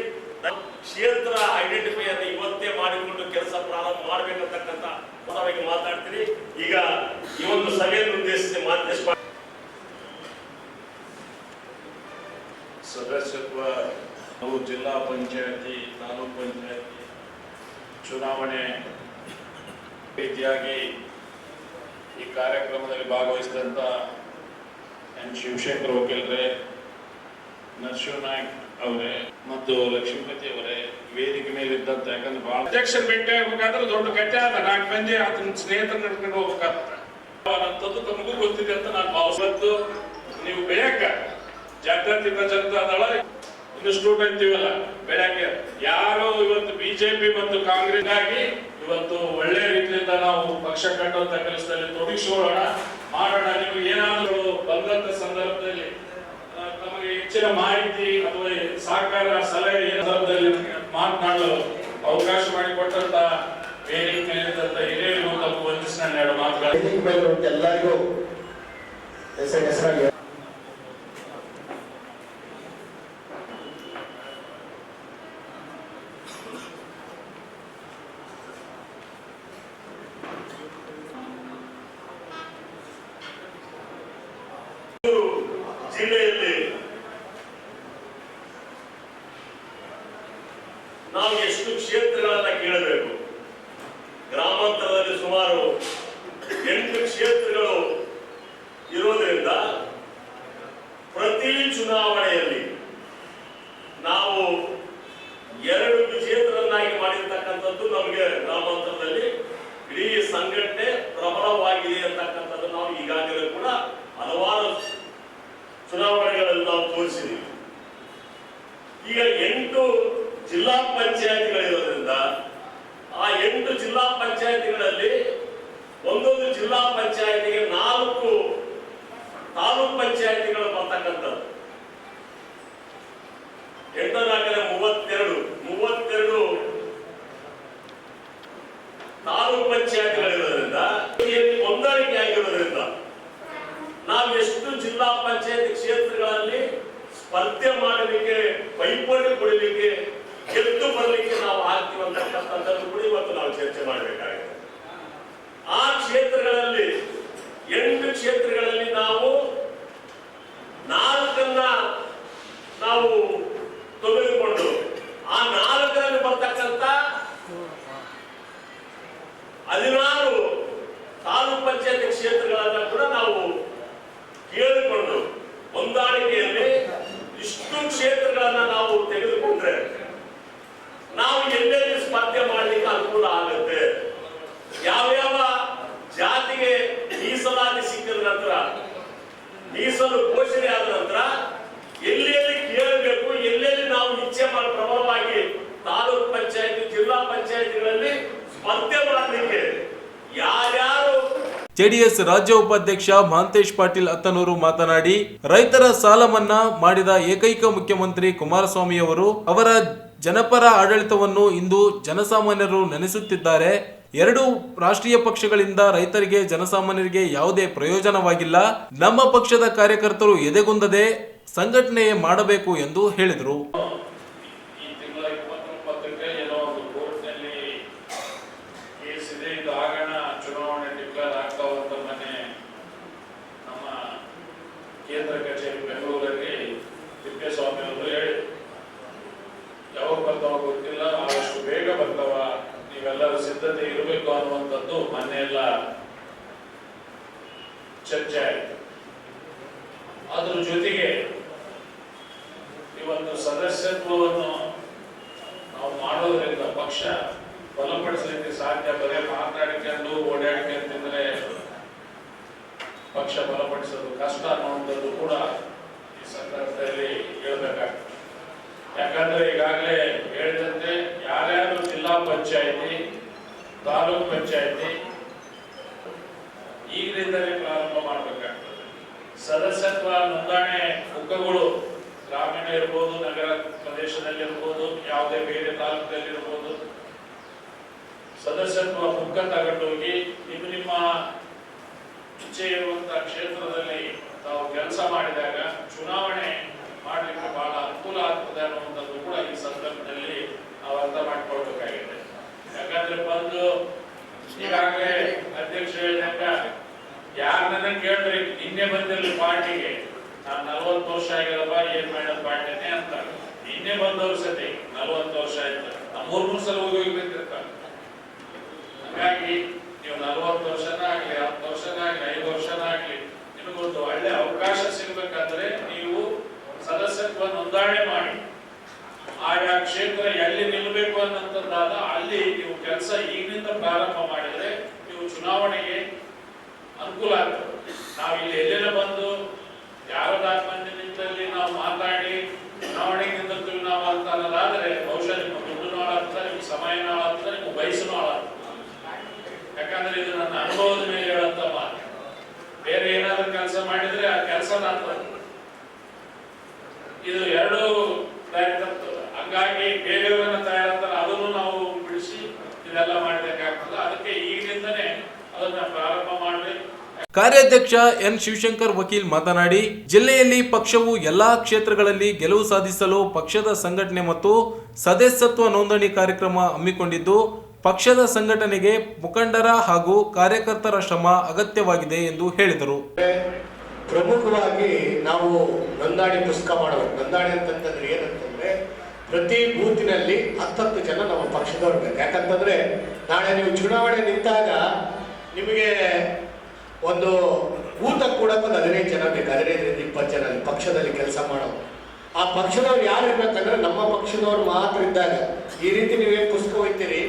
L: ಕ್ಷೇತ್ರ ಐಡೆಂಟಿಫೈ ಅನ್ನು ಇವತ್ತೇ ಮಾಡಿಕೊಂಡು ಕೆಲಸ ಪ್ರಾರಂಭ ಮಾಡಬೇಕಂತಕ್ಕಂಥ ಮಾತಾಡ್ತೀನಿ. ಈಗ ಈ ಒಂದು ಸಭೆಯನ್ನು ಉದ್ದೇಶಿಸಿ
M: ಸದಸ್ಯತ್ವ ನಾವು ಜಿಲ್ಲಾ ಪಂಚಾಯತಿ, ತಾಲೂಕು ಪಂಚಾಯತಿ ಚುನಾವಣೆ ರೀತಿಯಾಗಿ ಈ ಕಾರ್ಯಕ್ರಮದಲ್ಲಿ ಭಾಗವಹಿಸಿದಂಥ ಎನ್ ಶಿವಶೇಖರ್ ವಕೀಲರೇ, ನರಸಿಂಹನಾಯ್ಕ್ ಅವರೇ ಮತ್ತು ಲಕ್ಷ್ಮೀಪತಿ ಅವರೇ, ವೇದಿಕೆ ಮೇಲಿದ್ದಂತ, ಯಾಕಂದ್ರೆ ಬಹಳ ಅಧ್ಯಕ್ಷರ ಭೇಟಿ ಆಗ್ಬೇಕಾದ್ರೆ ದೊಡ್ಡ ಕಟ್ಟೆ ಆದ 4 ಮಂದಿ ಆತನ ಸ್ನೇಹಿತರ ನಡ್ಕೊಂಡು ಹೋಗ್ಬೇಕಾಗ್ತದೆ ತಮಗೂ ಗೊತ್ತಿದೆ ಅಂತ ನಾನು ಭಾವಿಸತ್ತು. ನೀವು ಬೇಕ ಜಾಗೃತಿ ಜನತಾ ದಳ ಇನ್ನು ಸ್ಟೂಡೆಂಟ್ ಅಂತೀವಲ್ಲ, ಬೆಳಗ್ಗೆ ಯಾರು ಇವತ್ತು ಬಿಜೆಪಿ ಮತ್ತು ಕಾಂಗ್ರೆಸ್ ಆಗಿ ಇವತ್ತು ಒಳ್ಳೆ ರೀತಿಯಿಂದ ನಾವು ಪಕ್ಷ ಕಟ್ಟುವಂತ ಕೆಲಸದಲ್ಲಿ ತೊಡಗಿಸಿಕೊಳ್ಳೋಣ, ಮಾಡೋಣ. ನೀವು ಏನಾದರೂ ಬಂದಂತ ಸಂದರ್ಭದಲ್ಲಿ ತಮಗೆ ಹೆಚ್ಚಿನ ಮಾಹಿತಿ ಅಥವಾ ಸಹಕಾರ ಸಲಹೆ ಸಂದರ್ಭದಲ್ಲಿ ಮಾತನಾಡಲು ಅವಕಾಶ ಮಾಡಿಕೊಟ್ಟಂತ ವೇದಿಕೆ ಮೇಲಿದ್ದಂತ ಹಿರಿಯರು ತಮ್ಮ ವಂದಿಸಿ ನಾನು 2 ಮಾತುಗಳು
D: ಎಲ್ಲರಿಗೂ ಹೆಸರಾಗಿ
L: ಜಿಲ್ಲೆಯಲ್ಲಿ ನಾವು ಎಷ್ಟು ಕ್ಷೇತ್ರಗಳನ್ನ ಕೇಳಬೇಕು. ಗ್ರಾಮಾಂತರದಲ್ಲಿ ಸುಮಾರು 8 ಕ್ಷೇತ್ರಗಳು ಇರೋದ್ರಿಂದ ಪ್ರತಿ ಚುನಾವಣೆಯಲ್ಲಿ ನಾವು 2 ವಿಜೇತರನ್ನಾಗಿ ಮಾಡಿರ್ತಕ್ಕಂಥದ್ದು ನಮಗೆ ಗ್ರಾಮಾಂತರದಲ್ಲಿ ಇಡೀ ಸಂಘಟನೆ ಪ್ರಬಲವಾಗಿದೆ ಅಂತಕ್ಕಂಥದ್ದು ನಾವು ಈಗಾಗಲೇ ಕೂಡ ಹಲವಾರು ಚುನಾವಣೆಗಳಲ್ಲಿ ನಾವು ತೋರಿಸಿದ್ದೀವಿ. ಈಗ 8 ಜಿಲ್ಲಾ ಪಂಚಾಯತಿಗಳಿರೋದ್ರಿಂದ ಆ 8 ಜಿಲ್ಲಾ ಪಂಚಾಯತಿಗಳಲ್ಲಿ ಒಂದೊಂದು ಜಿಲ್ಲಾ ಪಂಚಾಯತಿಗೆ 4 ತಾಲೂಕ್ ಪಂಚಾಯತಿಗಳು ಬರ್ತಕ್ಕಂಥದ್ದು. 8 32 ತಾಲೂಕ್ ಪಂಚಾಯತಿಗಳಿರೋದ್ರಿಂದ ಹೊಂದಾಣಿಕೆ ಆಗಿರೋದ್ರಿಂದ ನಾವು ಎಷ್ಟು ಜಿಲ್ಲಾ ಪಂಚಾಯತ್ ಕ್ಷೇತ್ರಗಳಲ್ಲಿ ಸ್ಪರ್ಧೆ ಮಾಡಲಿಕ್ಕೆ, ಪೈಪೋಟಿ ಕೊಡಲಿಕ್ಕೆ, ಗೆದ್ದು ಬರಲಿಕ್ಕೆ ನಾವು ಆಗ್ತೀವಂತಕ್ಕಂಥದ್ದನ್ನು ಕೂಡ ಇವತ್ತು ನಾವು ಚರ್ಚೆ ಮಾಡಬೇಕಾಗಿದೆ. ಆ ಕ್ಷೇತ್ರಗಳಲ್ಲಿ 8 ಕ್ಷೇತ್ರಗಳಲ್ಲಿ ನಾವು 4 ನಾವು ತೆಗೆದುಕೊಂಡು ಆ 4ರಲ್ಲಿ ಬರ್ತಕ್ಕಂಥ 16 ತಾಲೂಕ್ ಪಂಚಾಯತ್ ಕ್ಷೇತ್ರಗಳನ್ನ ಕೂಡ ನಾವು ಕೇಳಿಕೊಂಡು ಹೊಂದಾಣಿಕೆಯಲ್ಲಿ ಇಷ್ಟು ಕ್ಷೇತ್ರಗಳನ್ನ ನಾವು ತೆಗೆದುಕೊಂಡ್ರೆ ನಾವು ಎಲ್ಲೆಲ್ಲಿ ಸ್ಪರ್ಧೆ ಮಾಡಲಿಕ್ಕೆ ಅನುಕೂಲ ಆಗುತ್ತೆ. ಯಾವ್ಯಾವ ಜಾತಿಗೆ ಮೀಸಲಾತಿ ಸಿಕ್ಕಿದ ನಂತರ, ಮೀಸಲು ಘೋಷಣೆ ಆದ ನಂತರ ಎಲ್ಲೆಲ್ಲಿ ಕೇಳಬೇಕು, ಎಲ್ಲೆಲ್ಲಿ ನಾವು ಇಚ್ಛೆ ಪ್ರಬಲವಾಗಿ ತಾಲೂಕ್ ಪಂಚಾಯತ್, ಜಿಲ್ಲಾ ಪಂಚಾಯತ್ಗಳಲ್ಲಿ ಸ್ಪರ್ಧೆ ಮಾಡಲಿಕ್ಕೆ ಯಾರ್ಯಾರು.
A: ಜೆಡಿಎಸ್ ರಾಜ್ಯ ಉಪಾಧ್ಯಕ್ಷ ಮಹಾಂತೇಶ್ ಪಾಟೀಲ್ ಅತ್ತನೂರು ಮಾತನಾಡಿ, ರೈತರ ಸಾಲ ಮನ್ನಾ ಮಾಡಿದ ಏಕೈಕ ಮುಖ್ಯಮಂತ್ರಿ ಕುಮಾರಸ್ವಾಮಿ ಅವರು ಅವರ ಜನಪರ ಆಡಳಿತವನ್ನು ಇಂದು ಜನಸಾಮಾನ್ಯರು ನೆನೆಸುತ್ತಿದ್ದಾರೆ. 2 ರಾಷ್ಟ್ರೀಯ ಪಕ್ಷಗಳಿಂದ ರೈತರಿಗೆ, ಜನಸಾಮಾನ್ಯರಿಗೆ ಯಾವುದೇ ಪ್ರಯೋಜನವಾಗಿಲ್ಲ. ನಮ್ಮ ಪಕ್ಷದ ಕಾರ್ಯಕರ್ತರು ಎದೆಗುಂದದೆ ಸಂಘಟನೆ ಮಾಡಬೇಕು ಎಂದು ಹೇಳಿದರು.
M: ಕೇಂದ್ರ ಕಚೇರಿ ಬೆಂಗಳೂರಲ್ಲಿ ತಿಪ್ಪೇಸ್ವಾಮಿ ಅವರು ಹೇಳಿ ಯಾವಾಗ ಬರ್ತಾವ ಗೊತ್ತಿಲ್ಲ, ಆದಷ್ಟು ಬೇಗ ಬರ್ತಾವ, ನೀವೆಲ್ಲರೂ ಸಿದ್ಧತೆ ಇರಬೇಕು ಅನ್ನುವಂಥದ್ದು ಮೊನ್ನೆ ಎಲ್ಲ ಚರ್ಚೆ ಆಯಿತು. ಅದ್ರ ಜೊತೆಗೆ ಇವತ್ತು ಸದಸ್ಯತ್ವವನ್ನು ನಾವು ಮಾಡೋದ್ರಿಂದ ಪಕ್ಷ ಬಲಪಡಿಸಲಿಕ್ಕೆ ಸಾಧ್ಯ. ಬರೀ ಮಾತಾಡಿಕೊಂಡು ಓಡಾಡಿಕೊಂಡ್ರೆ ಪಕ್ಷ ಬಲಪಡಿಸೋದು ಕಷ್ಟ ಅನ್ನುವಂಥದ್ದು ಕೂಡ ಈ ಸಂದರ್ಭದಲ್ಲಿ ಹೇಳ್ಬೇಕಾಗ್ತದೆ. ಯಾಕಂದ್ರೆ ಈಗಾಗಲೇ ಹೇಳಿದಂತೆ ಯಾರ್ಯಾರು ಜಿಲ್ಲಾ ಪಂಚಾಯತಿ, ತಾಲೂಕ್ ಪಂಚಾಯತಿ ಈಗಲಿಂದಲೇ ಪ್ರಾರಂಭ ಮಾಡಬೇಕಾಗ್ತದೆ. ಸದಸ್ಯತ್ವ ನೋಂದಣಿ ಮುಖಗಳು ಗ್ರಾಮೀಣ ಇರ್ಬೋದು, ನಗರ ಪ್ರದೇಶದಲ್ಲಿ ಇರ್ಬೋದು, ಯಾವುದೇ ಬೇರೆ ತಾಲೂಕಲ್ಲಿ ಇರ್ಬೋದು, ಸದಸ್ಯತ್ವ ಪುಕ್ಕ ತಗೊಂಡೋಗಿ ನಿಮ್ಮ ಇಚ್ಛೆ ಇರುವಂತಹ ಕ್ಷೇತ್ರದಲ್ಲಿ ತಾವು ಕೆಲಸ ಮಾಡಿದಾಗ ಚುನಾವಣೆ ಮಾಡಲಿಕ್ಕೆ ಬಹಳ ಅನುಕೂಲ ಆಗ್ತದೆ ಅನ್ನುವಂಥದ್ದು ಕೂಡ ಈ ಸಂದರ್ಭದಲ್ಲಿ ನಾವು ಅರ್ಥ ಮಾಡ್ಕೊಳ್ಬೇಕಾಗಿದೆ. ಯಾಕಂದ್ರೆ ಬಂದು ಈಗಾಗಲೇ ಅಧ್ಯಕ್ಷ ಹೇಳಿದಾಗ ಯಾರನ್ನ ಕೇಳಿದ್ರೆ ನಿನ್ನೆ ಬಂದಿರಲಿ ಪಾರ್ಟಿಗೆ ನಾನು 40 ವರ್ಷ ಆಗಿರಲ್ಲ ಏನ್ ಮಾಡೋದು ಪಾರ್ಟಿನೇ ಅಂತ ನಿನ್ನೆ ಬಂದವ್ರು ಸತಿ 40 ವರ್ಷ ಆಯ್ತು 3 ಸಲ ಹೋಗಿ ಬಂದಿರ್ತಾರೆ. ಹಾಗಾಗಿ ನೀವು 40 ವರ್ಷನ ಆಗ್ಲಿ 10 ವರ್ಷನ ಆಗ್ಲಿ 5 ವರ್ಷನ ಆಗ್ಲಿ ನಿಮಗೊಂದು ಒಳ್ಳೆ ಅವಕಾಶ ಸಿಗ್ಬೇಕಾದ್ರೆ ನೀವು ಸದಸ್ಯತ್ವ ನೋಂದಣಿ ಮಾಡಿ ಆಯಾ ಕ್ಷೇತ್ರ ಎಲ್ಲಿ ನಿಲ್ಲಬೇಕು ಅನ್ನೋಂಥದ್ದಾದ ಅಲ್ಲಿ ನೀವು ಕೆಲಸ ಈಗಿನಿಂದ ಪ್ರಾರಂಭ ಮಾಡಿದ್ರೆ ನೀವು ಚುನಾವಣೆಗೆ ಅನುಕೂಲ ಆಗ್ತದೆ. ನಾವು ಇಲ್ಲಿ ಎಲ್ಲೆಲ್ಲ ಬಂದು ಯಾರೋ 4 ಮಂದಿ ನಿಂತಲ್ಲಿ ನಾವು ಮಾತಾಡಿ ಚುನಾವಣೆಗೆ ನಿಂತಿರ್ತೀವಿ ನಾವು ಅಂತ ಅನ್ನೋದಾದ್ರೆ ಬಹುಶಃ ನಿಮ್ಮ ದುಡ್ಡು ಹಾಳಾಗ್ತದೆ, ನಿಮ್ಮ ಸಮಯ ಹಾಳಾಗ್ತದೆ, ನಿಮ್ಮ ವಯಸ್ಸು ಹಾಳಾಗ್ತದೆ. ಯಾಕಂದ್ರೆ ಇದು ನನ್ನ ಅನುಭವದ ಮೇಲೆ ಹೇಳಂತ ಮಾತು. ಬೇರೆ ಏನಾದ್ರೂ ಕೆಲಸ ಮಾಡಿದ್ರೆ ಆ ಕೆಲಸ ಇದು ಎರಡೂ ದಾರಿ ತಪ್ತದೆ. ಹಂಗಾಗಿ ಬೇರೆಯವರನ್ನ ತಯಾರಾಗ್ತಾರೆ ಅದನ್ನು ನಾವು ಬಿಡಿಸಿ ಇದೆಲ್ಲ ಮಾಡಬೇಕಾಗ್ತದೆ. ಅದಕ್ಕೆ ಈಗಿನಿಂದನೇ ಅದನ್ನ ಪ್ರಾರಂಭ ಮಾಡಬೇಕು.
A: ಕಾರ್ಯಾಧ್ಯಕ್ಷ ಎನ್ ಶಿವಶಂಕರ್ ವಕೀಲ್ ಮಾತನಾಡಿ, ಜಿಲ್ಲೆಯಲ್ಲಿ ಪಕ್ಷವು ಎಲ್ಲಾ ಕ್ಷೇತ್ರಗಳಲ್ಲಿ ಗೆಲುವು ಸಾಧಿಸಲು ಪಕ್ಷದ ಸಂಘಟನೆ ಮತ್ತು ಸದಸ್ಯತ್ವ ನೋಂದಣಿ ಕಾರ್ಯಕ್ರಮ ಹಮ್ಮಿಕೊಂಡಿದ್ದು, ಪಕ್ಷದ ಸಂಘಟನೆಗೆ ಮುಖಂಡರ ಹಾಗೂ ಕಾರ್ಯಕರ್ತರ ಶ್ರಮ ಅಗತ್ಯವಾಗಿದೆ ಎಂದು ಹೇಳಿದರು.
D: ಪ್ರಮುಖವಾಗಿ ನಾವು ನೋಂದಣಿ ಪುಸ್ತಕ ಮಾಡಬೇಕು. ನೋಂದಣಿ ಅಂತಂದ್ರೆ ಏನಂತಂದ್ರೆ ಪ್ರತಿ ಬೂತಿನಲ್ಲಿ 10 ಜನ ನಮ್ಮ ಪಕ್ಷದವ್ರು ಬೇಕು. ಯಾಕಂತಂದ್ರೆ ನಾಳೆ ನೀವು ಚುನಾವಣೆ ನಿಂತಾಗ ನಿಮಗೆ ಒಂದು ಬೂತ ಕೂಡ ಒಂದು 15 ಜನ ಬೇಕು. 15ರಿಂದ 20 ಜನ ಪಕ್ಷದಲ್ಲಿ ಕೆಲಸ ಮಾಡೋದು. ಆ ಪಕ್ಷದವ್ರು ಯಾರು ಇರ್ಬೇಕಂದ್ರೆ ನಮ್ಮ ಪಕ್ಷದವ್ರು ಮಾತ್ರ ಇದ್ದಾಗ ಈ ರೀತಿ ನೀವೇನು ಪುಸ್ತಕ ಹೋಗ್ತೀರಿ,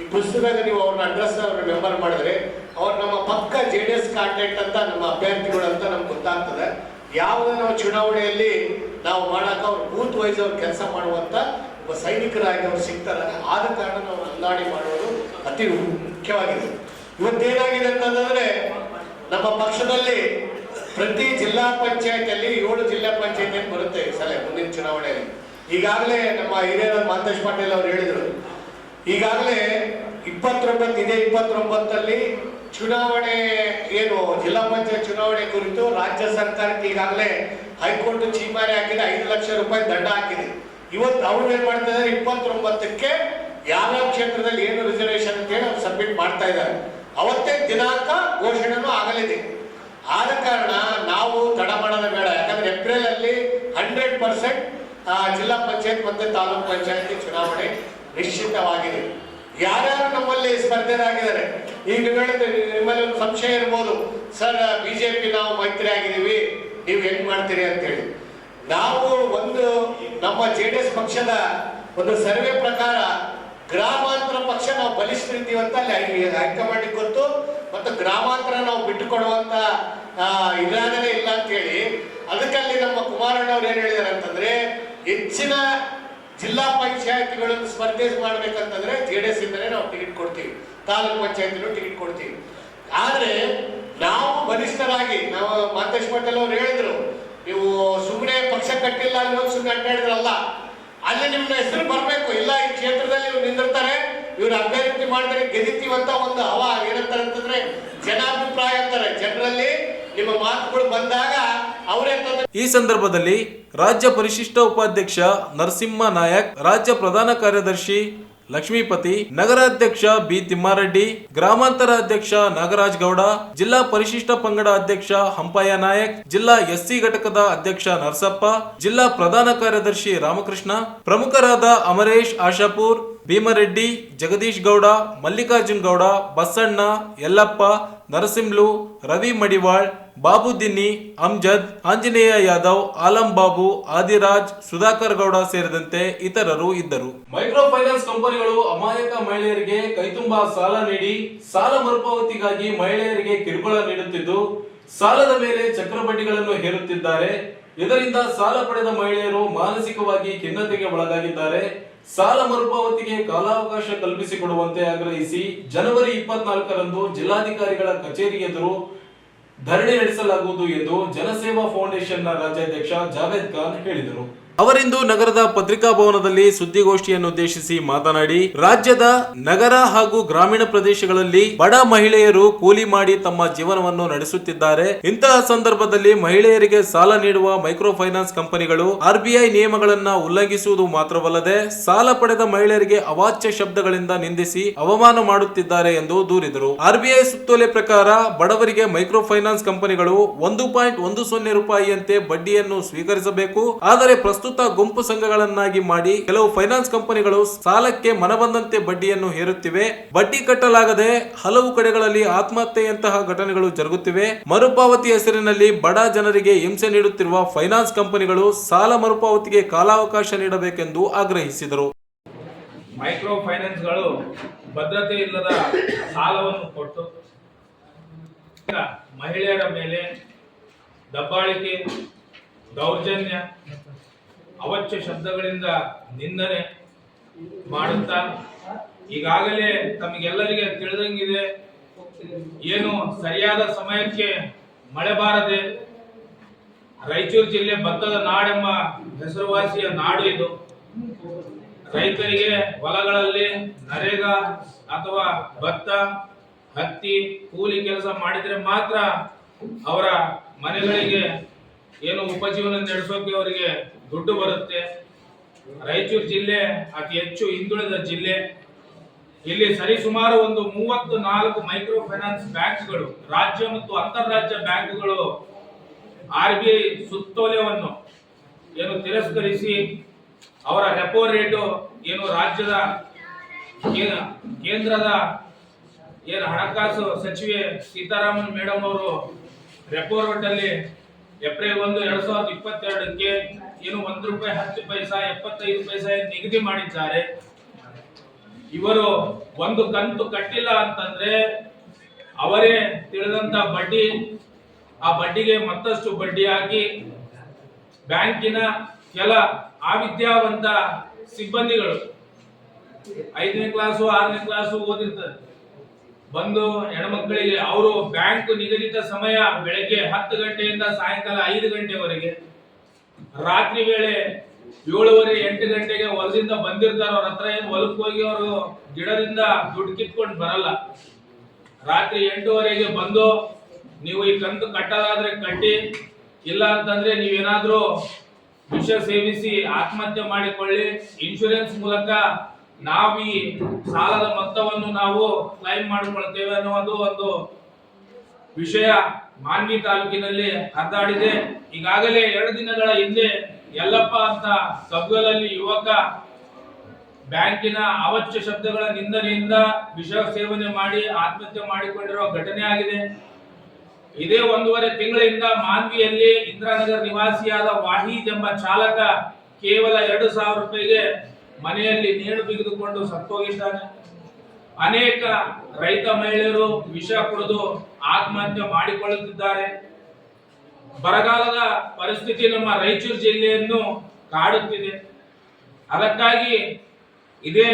D: ಈ ಪುಸ್ತಕದಾಗ ನೀವು ಅವ್ರನ್ನ ಅಡ್ರೆಸ್ ಅವ್ರನ್ನ ಮೆಂಬರ್ ಮಾಡಿದ್ರೆ ಅವ್ರು ನಮ್ಮ ಪಕ್ಕ JDS ಕಾಂಟ್ಯಾಕ್ಟ್ ಅಂತ ನಮ್ಮ ಅಭ್ಯರ್ಥಿಗಳು ಅಂತ ನಮ್ಗೆ ಗೊತ್ತಾಗ್ತದೆ. ಯಾವುದೇ ನಾವು ಚುನಾವಣೆಯಲ್ಲಿ ನಾವು ಮಾಡಾಕ ಅವ್ರು ಬೂತ್ ವೈಸ್ ಅವ್ರು ಕೆಲಸ ಮಾಡುವಂತ ಒಬ್ಬ ಸೈನಿಕರಾಗಿ ಅವ್ರು ಸಿಗ್ತಾರೆ. ಆದ ಕಾರಣ ನಾವು ನೋಂದಣಿ ಮಾಡೋದು ಅತಿ ಮುಖ್ಯವಾಗಿದೆ. ಇವತ್ತೇನಾಗಿದೆ ಅಂತಂದ್ರೆ ನಮ್ಮ ಪಕ್ಷದಲ್ಲಿ ಪ್ರತಿ ಜಿಲ್ಲಾ ಪಂಚಾಯತಿಯಲ್ಲಿ 7 ಜಿಲ್ಲಾ ಪಂಚಾಯತಿ ಬರುತ್ತೆ ಈ ಸಲ ಮುಂದಿನ ಚುನಾವಣೆಯಲ್ಲಿ. ಈಗಾಗಲೇ ನಮ್ಮ ಹಿರಿಯರ ಮಾಂತೇಶ್ ಪಾಟೀಲ್ ಅವರು ಹೇಳಿದ್ರು, ಈಗಾಗಲೇ 29 ಚುನಾವಣೆ ಏನು ಜಿಲ್ಲಾ ಪಂಚಾಯತ್ ಚುನಾವಣೆ ಕುರಿತು ರಾಜ್ಯ ಸರ್ಕಾರಕ್ಕೆ ಈಗಾಗಲೇ ಹೈಕೋರ್ಟ್ ಚೀಮಾರಿ ಹಾಕಿದೆ, 5 ಲಕ್ಷ ರೂಪಾಯಿ ದಂಡ ಹಾಕಿದೆ. ಇವತ್ತು ಅವ್ರು ಏನ್ ಮಾಡ್ತಾ ಇದ್ದಾರೆ, 29ಕ್ಕೆ ಯಾವ್ಯಾವ ಕ್ಷೇತ್ರದಲ್ಲಿ ಏನು ರಿಸರ್ವೇಶನ್ ಅಂತ ಹೇಳಿ ಅವ್ರು ಸಬ್ಮಿಟ್ ಮಾಡ್ತಾ ಇದ್ದಾರೆ. ಅವತ್ತೇ ದಿನಾಂಕ ಘೋಷಣೆನೂ ಆಗಲಿದೆ. ಆದ ಕಾರಣ ನಾವು ತಡ ಮಾಡೋದು ಬೇಡ. ಯಾಕಂದ್ರೆ ಏಪ್ರಿಲ್ ಅಲ್ಲಿ 100% ಜಿಲ್ಲಾ ಪಂಚಾಯತ್ ಮತ್ತೆ ತಾಲೂಕ್ ಪಂಚಾಯತಿ ಚುನಾವಣೆ ನಿಶ್ಚಿತವಾಗಿದೆ. ಯಾರ್ಯಾರು ನಮ್ಮಲ್ಲಿ ಸ್ಪರ್ಧೆರಾಗಿದ್ದಾರೆ, ಈಗ ನೀವು ಹೇಳಿದ್ರೆ ನಿಮ್ಮಲ್ಲಿ ಒಂದು ಸಂಶಯ ಇರ್ಬೋದು, ಸರ್ ಬಿಜೆಪಿ ನಾವು ಮೈತ್ರಿ ಆಗಿದ್ದೀವಿ, ನೀವು ಹೆಂಗ್ ಮಾಡ್ತೀರಿ ಅಂತ ಹೇಳಿ. ನಾವು ಒಂದು ನಮ್ಮ JDS ಪಕ್ಷದ ಒಂದು ಸರ್ವೆ ಪ್ರಕಾರ ಗ್ರಾಮಾಂತರ ಪಕ್ಷ ನಾವು ಬಲಿಷ್ಠರಿದ್ದೀವಿ ಅಂತ ಅಲ್ಲಿ ಹೈಕಮಾಂಡ್ ಗೊತ್ತು. ಮತ್ತು ಗ್ರಾಮಾಂತರ ನಾವು ಬಿಟ್ಟು ಕೊಡುವಂತ ಇರಾನೇ ಇಲ್ಲ ಅಂತ ಹೇಳಿ ಅದಕ್ಕಲ್ಲಿ ನಮ್ಮ ಕುಮಾರಣ್ಣ ಅವ್ರು ಏನ್ ಹೇಳಿದಾರೆ ಅಂತಂದ್ರೆ, ಹೆಚ್ಚಿನ ಜಿಲ್ಲಾ ಪಂಚಾಯತಿಗಳನ್ನು ಸ್ಪರ್ಧೆ ಮಾಡ್ಬೇಕಂತಂದ್ರೆ JDS ಇಂದಲೇ ನಾವು ಟಿಕೆಟ್ ಕೊಡ್ತೀವಿ, ತಾಲೂಕ್ ಪಂಚಾಯತಿನೂ ಟಿಕೆಟ್ ಕೊಡ್ತೀವಿ. ಆದ್ರೆ ನಾವು ಬಲಿಷ್ಠರಾಗಿ ನಾವು ಮಾಂತೇಶ್ ಪಾಟೀಲ್ ಅವ್ರು ಹೇಳಿದ್ರು, ನೀವು ಸುಮ್ಮನೆ ಪಕ್ಷ ಕಟ್ಟಿಲ್ಲ ಅನ್ನೋದು ಸುಮ್ಮನೆ ಅಡ್ಡಾಡಿದ್ರಲ್ಲ, ಅಲ್ಲಿ ನಿಮ್ಮ ಹೆಸರು ಬರ್ಬೇಕು. ಇಲ್ಲ ಈ ಕ್ಷೇತ್ರದಲ್ಲಿ ಇವ್ರು ನಿಂದಿರ್ತಾರೆ, ಇವ್ರು ಅಭ್ಯರ್ಥಿ ಮಾಡಿದ್ರೆ ಗೆದಿತೀವಂತ ಒಂದು ಹವಾ ಏನಂತಾರೆ ಅಂತಂದ್ರೆ ಜನಾಭಿಪ್ರಾಯ ಅಂತಾರೆ. ಜನರಲ್ಲಿ ನಿಮ್ಮ ಮಾತುಗಳು ಬಂದಾಗ ಅವರೇ.
A: ಈ ಸಂದರ್ಭದಲ್ಲಿ ರಾಜ್ಯ ಪರಿಶಿಷ್ಟ ಉಪಾಧ್ಯಕ್ಷ ನರಸಿಂಹ ನಾಯಕ್, ರಾಜ್ಯ ಪ್ರಧಾನ ಕಾರ್ಯದರ್ಶಿ ಲಕ್ಷ್ಮೀಪತಿ, ನಗರಾಧ್ಯಕ್ಷ ಬಿ ತಿಮ್ಮಾರೆಡ್ಡಿ, ಗ್ರಾಮಾಂತರ ಅಧ್ಯಕ್ಷ ನಾಗರಾಜ್ ಗೌಡ, ಜಿಲ್ಲಾ ಪರಿಶಿಷ್ಟ ಪಂಗಡ ಅಧ್ಯಕ್ಷ ಹಂಪಯ್ಯ ನಾಯಕ್, ಜಿಲ್ಲಾ SC ಘಟಕದ ಅಧ್ಯಕ್ಷ ನರಸಪ್ಪ, ಜಿಲ್ಲಾ ಪ್ರಧಾನ ಕಾರ್ಯದರ್ಶಿ ರಾಮಕೃಷ್ಣ, ಪ್ರಮುಖರಾದ ಅಮರೇಶ್ ಆಶಾಪುರ್, ಭೀಮರೆಡ್ಡಿ, ಜಗದೀಶ್ ಗೌಡ, ಮಲ್ಲಿಕಾರ್ಜುನ್ ಗೌಡ, ಬಸಣ್ಣ, ಯಲ್ಲಪ್ಪ, ನರಸಿಂಹಲು, ರವಿ ಮಡಿವಾಳ್, ಬಾಬು ದಿನ್ನಿ, ಅಮ್ಜದ್, ಆಂಜನೇಯ ಯಾದವ್, ಆಲಂ ಬಾಬು, ಆದಿರಾಜ್, ಸುಧಾಕರ್ ಗೌಡ ಸೇರಿದಂತೆ ಇತರರು ಇದ್ದರು. ಮೈಕ್ರೋ ಫೈನಾನ್ಸ್ ಕಂಪನಿಗಳು ಅಮಾಯಕ ಮಹಿಳೆಯರಿಗೆ ಕೈತುಂಬಾ ಸಾಲ ನೀಡಿ ಸಾಲ ಮರುಪಾವತಿಗಾಗಿ ಮಹಿಳೆಯರಿಗೆ ಕಿರುಕುಳ ನೀಡುತ್ತಿದ್ದು, ಸಾಲದ ಮೇಲೆ ಚಕ್ರಬಡ್ಡಿಗಳನ್ನು ಹೇರುತ್ತಿದ್ದಾರೆ. ಇದರಿಂದ ಸಾಲ ಪಡೆದ ಮಹಿಳೆಯರು ಮಾನಸಿಕವಾಗಿ ಖಿನ್ನತೆಗೆ ಒಳಗಾಗಿದ್ದಾರೆ. ಸಾಲ ಮರುಪಾವತಿಗೆ ಕಾಲಾವಕಾಶ ಕಲ್ಪಿಸಿಕೊಡುವಂತೆ ಆಗ್ರಹಿಸಿ ಜನವರಿ 24ರಂದು ಜಿಲ್ಲಾಧಿಕಾರಿಗಳ ಕಚೇರಿ ಎದುರು ಧರಣಿ ನಡೆಸಲಾಗುವುದು ಎಂದು ಜನಸೇವಾ ಫೌಂಡೇಶನ್ನ ರಾಜ್ಯಾಧ್ಯಕ್ಷ ಜಾವೇದ್ ಖಾನ್ ಹೇಳಿದರು. ಅವರಿಂದು ನಗರದ ಪತ್ರಿಕಾ ಭವನದಲ್ಲಿ ಸುದ್ದಿಗೋಷ್ಠಿಯನ್ನು ಉದ್ದೇಶಿಸಿ ಮಾತನಾಡಿ, ರಾಜ್ಯದ ನಗರ ಹಾಗೂ ಗ್ರಾಮೀಣ ಪ್ರದೇಶಗಳಲ್ಲಿ ಬಡ ಮಹಿಳೆಯರು ಕೂಲಿ ಮಾಡಿ ತಮ್ಮ ಜೀವನವನ್ನು ನಡೆಸುತ್ತಿದ್ದಾರೆ. ಇಂತಹ ಸಂದರ್ಭದಲ್ಲಿ ಮಹಿಳೆಯರಿಗೆ ಸಾಲ ನೀಡುವ ಮೈಕ್ರೋ ಫೈನಾನ್ಸ್ ಕಂಪನಿಗಳು ಆರ್ಬಿಐ ನಿಯಮಗಳನ್ನ ಉಲ್ಲಂಘಿಸುವುದು ಮಾತ್ರವಲ್ಲದೆ ಸಾಲ ಪಡೆದ ಮಹಿಳೆಯರಿಗೆ ಅವಾಚ್ಯ ಶಬ್ದಗಳಿಂದ ನಿಂದಿಸಿ ಅವಮಾನ ಮಾಡುತ್ತಿದ್ದಾರೆ ಎಂದು ದೂರಿದರು. ಆರ್ಬಿಐ ಸುತ್ತೋಲೆ ಪ್ರಕಾರ ಬಡವರಿಗೆ ಮೈಕ್ರೋ ಫೈನಾನ್ಸ್ ಕಂಪನಿಗಳು 1.10 ರೂಪಾಯಿಯಂತೆ ಬಡ್ಡಿಯನ್ನು ಸ್ವೀಕರಿಸಬೇಕು. ಆದರೆ ಪ್ರಸ್ತುತ ಗುಂಪು ಸಂಘಗಳನ್ನಾಗಿ ಮಾಡಿ ಕೆಲವು ಫೈನಾನ್ಸ್ ಕಂಪನಿಗಳು ಸಾಲಕ್ಕೆ ಮನಬಂದಂತೆ ಬಡ್ಡಿಯನ್ನು ಹೇರುತ್ತಿವೆ. ಬಡ್ಡಿ ಕಟ್ಟಲಾಗದೆ ಹಲವು ಕಡೆಗಳಲ್ಲಿ ಆತ್ಮಹತ್ಯೆಯಂತಹ ಘಟನೆಗಳು ಜರುಗುತ್ತಿವೆ. ಮರುಪಾವತಿ ಹೆಸರಿನಲ್ಲಿ ಬಡ ಜನರಿಗೆ ಹಿಂಸೆ ನೀಡುತ್ತಿರುವ ಫೈನಾನ್ಸ್ ಕಂಪನಿಗಳು ಸಾಲ ಮರುಪಾವತಿಗೆ ಕಾಲಾವಕಾಶ ನೀಡಬೇಕೆಂದು ಆಗ್ರಹಿಸಿದರು.
N: ಮೈಕ್ರೋ ಫೈನಾನ್ಸ್ಗಳು ಭದ್ರತೆ ಇಲ್ಲದ ಸಾಲವನ್ನು ಕೊಟ್ಟು ಮಹಿಳೆಯರ ಮೇಲೆ ದಬ್ಬಾಳಿಕೆ, ದೌರ್ಜನ್ಯ, ಅವಾಚ್ಯ ಶಬ್ದಗಳಿಂದ ನಿಂದನೆ ಮಾಡುತ್ತಾ ಈಗಾಗಲೇ ತಮಗೆಲ್ಲರಿಗೆ ತಿಳಿದಂಗಿದೆ, ಏನು ಸರಿಯಾದ ಸಮಯಕ್ಕೆ ಮಳೆ ಬಾರದೆ ರಾಯಚೂರು ಜಿಲ್ಲೆ ಭತ್ತದ ನಾಡೆಂಬ ಹೆಸರುವಾಸಿಯ ನಾಡು ಇದು. ರೈತರಿಗೆ ಹೊಲಗಳಲ್ಲಿ ನರೇಗಾ ಅಥವಾ ಭತ್ತ, ಹತ್ತಿ, ಕೂಲಿ ಕೆಲಸ ಮಾಡಿದ್ರೆ ಮಾತ್ರ ಅವರ ಮನೆಗಳಿಗೆ ಏನು ಉಪಜೀವನ ನಡೆಸೋಕೆ ಅವರಿಗೆ ದುಡ್ಡು ಬರುತ್ತೆ. ರಾಯಚೂರು ಜಿಲ್ಲೆ ಅತಿ ಹೆಚ್ಚು ಹಿಂದುಳಿದ ಜಿಲ್ಲೆ. ಇಲ್ಲಿ ಸರಿಸುಮಾರು ಒಂದು 34 ಮೈಕ್ರೋ ಫೈನಾನ್ಸ್ ಬ್ಯಾಂಕ್ಗಳು, ರಾಜ್ಯ ಮತ್ತು ಅಂತಾರಾಜ್ಯ ಬ್ಯಾಂಕ್ಗಳು ಆರ್ಬಿಐ ಸುತ್ತೋಲೆಯನ್ನು ಏನು ತಿರಸ್ಕರಿಸಿ ಅವರ ರೆಪೋ ರೇಟು ಏನು ರಾಜ್ಯದ ಕೇಂದ್ರದ ಏನು ಹಣಕಾಸು ಸಚಿವೆ ಸೀತಾರಾಮನ್ ಮೇಡಮ್ ಅವರು ರೆಪೋ ರೇಟ್ ಅಲ್ಲಿ ಏಪ್ರಿಲ್ 1, 2022ಕ್ಕೆ ಏನು ₹1.10 75 ಪೈಸೆ ನಿಗದಿ ಮಾಡಿದ್ದಾರೆ. ಇವರು ಒಂದು ಕಂತು ಕಟ್ಟಿಲ್ಲ ಅಂತಂದ್ರೆ ಅವರೇ ತಿಳಿದಂತ ಬಡ್ಡಿ, ಆ ಬಡ್ಡಿಗೆ ಮತ್ತಷ್ಟು ಬಡ್ಡಿ ಹಾಕಿ ಬ್ಯಾಂಕಿನ ಕೆಲ ಅವಿದ್ಯಾವಂತ ಸಿಬ್ಬಂದಿಗಳು 5ನೇ ಕ್ಲಾಸು 6ನೇ ಕ್ಲಾಸು ಓದಿರ್ತಾರೆ, ಬಂದು ಹೆಣ್ಮಕ್ಳಿಗೆ ಅವರು ಬ್ಯಾಂಕ್ ನಿಗದಿತ ಸಮಯ ಬೆಳಗ್ಗೆ 10 ಗಂಟೆಯಿಂದ ಸಾಯಂಕಾಲ 5 ಗಂಟೆವರೆಗೆ, ರಾತ್ರಿ ವೇಳೆ 7:30 8 ಗಂಟೆಗೆ ಹೊಲದಿಂದ ಬಂದಿರ್ತಾರ. ಅವ್ರ ಹತ್ರ ಏನು ಹೊಲಕ್ಕೆ ಹೋಗಿ ಅವರು ಗಿಡದಿಂದ ದುಡ್ಡು ಕಿತ್ಕೊಂಡು ಬರಲ್ಲ. ರಾತ್ರಿ 8:30ಗೆ ಬಂದು ನೀವು ಈ ಕಂತು ಕಟ್ಟೋದಾದ್ರೆ ಕಟ್ಟಿ, ಇಲ್ಲ ಅಂತಂದ್ರೆ ನೀವೇನಾದ್ರೂ ವಿಷ ಸೇವಿಸಿ ಆತ್ಮಹತ್ಯೆ ಮಾಡಿಕೊಳ್ಳಿ, ಇನ್ಶೂರೆನ್ಸ್ ಮೂಲಕ ನಾವು ಈ ಸಾಲದ ಮೊತ್ತವನ್ನು ನಾವು ಕ್ಲೈಮ್ ಮಾಡಿಕೊಳ್ತೇವೆ ಅನ್ನೋದು ಒಂದು ವಿಷಯ ಮಾನ್ವಿ ತಾಲೂಕಿನಲ್ಲಿ ಹರಿದಾಡಿದೆ. ಈಗಾಗಲೇ 2 ದಿನಗಳ ಹಿಂದೆ ಯಲ್ಲಪ್ಪ ಅಂತ ಕಬ್ಬಲಲ್ಲಿ ಯುವಕ ಬ್ಯಾಂಕಿನ ಅವಾಚ್ಯ ಶಬ್ದಗಳ ನಿಂದನೆಯಿಂದ ವಿಷ ಸೇವನೆ ಮಾಡಿ ಆತ್ಮಹತ್ಯೆ ಮಾಡಿಕೊಂಡಿರುವ ಘಟನೆ ಆಗಿದೆ. ಇದೇ 1.5 ತಿಂಗಳಿಂದ ಮಾನ್ವಿಯಲ್ಲಿ ಇಂದಿರಾನಗರ ನಿವಾಸಿಯಾದ ವಾಹೀದ್ ಎಂಬ ಚಾಲಕ ಕೇವಲ 2,000 ರೂಪಾಯಿಗೆ ಮನೆಯಲ್ಲಿ ನೇಣು ಬಿಗಿದುಕೊಂಡು ಸತ್ತೋಗಿದ್ದಾನೆ. ಅನೇಕ ರೈತ ಮಹಿಳೆಯರು ವಿಷ ಕುಡಿದು ಆತ್ಮಹತ್ಯೆ ಮಾಡಿಕೊಳ್ಳುತ್ತಿದ್ದಾರೆ. ಬರಗಾಲದ ಪರಿಸ್ಥಿತಿ ನಮ್ಮ ರಾಯಚೂರು ಜಿಲ್ಲೆಯನ್ನು ಕಾಡುತ್ತಿದೆ. ಅದಕ್ಕಾಗಿ ಇದೇ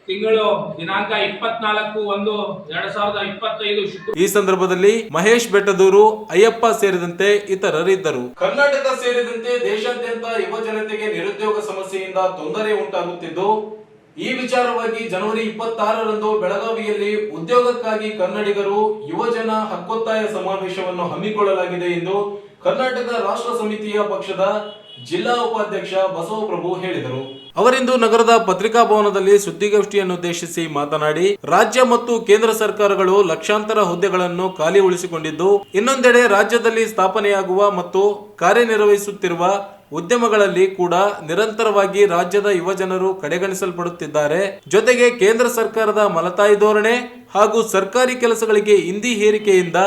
N: ತಿಂಗಳು ದಿನಾಂಕ 24/1/2025
A: ಈ ಸಂದರ್ಭದಲ್ಲಿ ಮಹೇಶ್ ಬೆಟ್ಟದೂರು, ಅಯ್ಯಪ್ಪ ಸೇರಿದಂತೆ ಇತರರಿದ್ದರು. ಕರ್ನಾಟಕ ಸೇರಿದಂತೆ ದೇಶಾದ್ಯಂತ ಯುವ ಜನತೆಗೆ ನಿರುದ್ಯೋಗ ಸಮಸ್ಯೆಯಿಂದ ತೊಂದರೆ ಉಂಟಾಗುತ್ತಿದ್ದು, ಈ ವಿಚಾರವಾಗಿ ಜನವರಿ 26ರಂದು ಬೆಳಗಾವಿಯಲ್ಲಿ ಉದ್ಯೋಗಕ್ಕಾಗಿ ಕನ್ನಡಿಗರು ಯುವಜನ ಹಕ್ಕೊತ್ತಾಯ ಸಮಾವೇಶವನ್ನು ಹಮ್ಮಿಕೊಳ್ಳಲಾಗಿದೆ ಎಂದು ಕರ್ನಾಟಕ ರಾಷ್ಟ್ರ ಸಮಿತಿಯ ಪಕ್ಷದ ಜಿಲ್ಲಾ ಉಪಾಧ್ಯಕ್ಷ ಬಸವಪ್ರಭು ಹೇಳಿದರು. ಅವರಿಂದು ನಗರದ ಪತ್ರಿಕಾ ಭವನದಲ್ಲಿ ಸುದ್ದಿಗೋಷ್ಠಿಯನ್ನು ಉದ್ದೇಶಿಸಿ ಮಾತನಾಡಿ, ರಾಜ್ಯ ಮತ್ತು ಕೇಂದ್ರ ಸರ್ಕಾರಗಳು ಲಕ್ಷಾಂತರ ಹುದ್ದೆಗಳನ್ನು ಖಾಲಿ ಉಳಿಸಿಕೊಂಡಿದ್ದು, ಇನ್ನೊಂದೆಡೆ ರಾಜ್ಯದಲ್ಲಿ ಸ್ಥಾಪನೆಯಾಗುವ ಮತ್ತು ಕಾರ್ಯನಿರ್ವಹಿಸುತ್ತಿರುವ ಉದ್ಯಮಗಳಲ್ಲಿ ಕೂಡ ನಿರಂತರವಾಗಿ ರಾಜ್ಯದ ಯುವಜನರು ಕಡೆಗಣಿಸಲ್ಪಡುತ್ತಿದ್ದಾರೆ. ಜೊತೆಗೆ ಕೇಂದ್ರ ಸರ್ಕಾರದ ಮಲತಾಯಿ ಧೋರಣೆ ಹಾಗೂ ಸರ್ಕಾರಿ ಕೆಲಸಗಳಿಗೆ ಹಿಂದಿ ಹೇರಿಕೆಯಿಂದ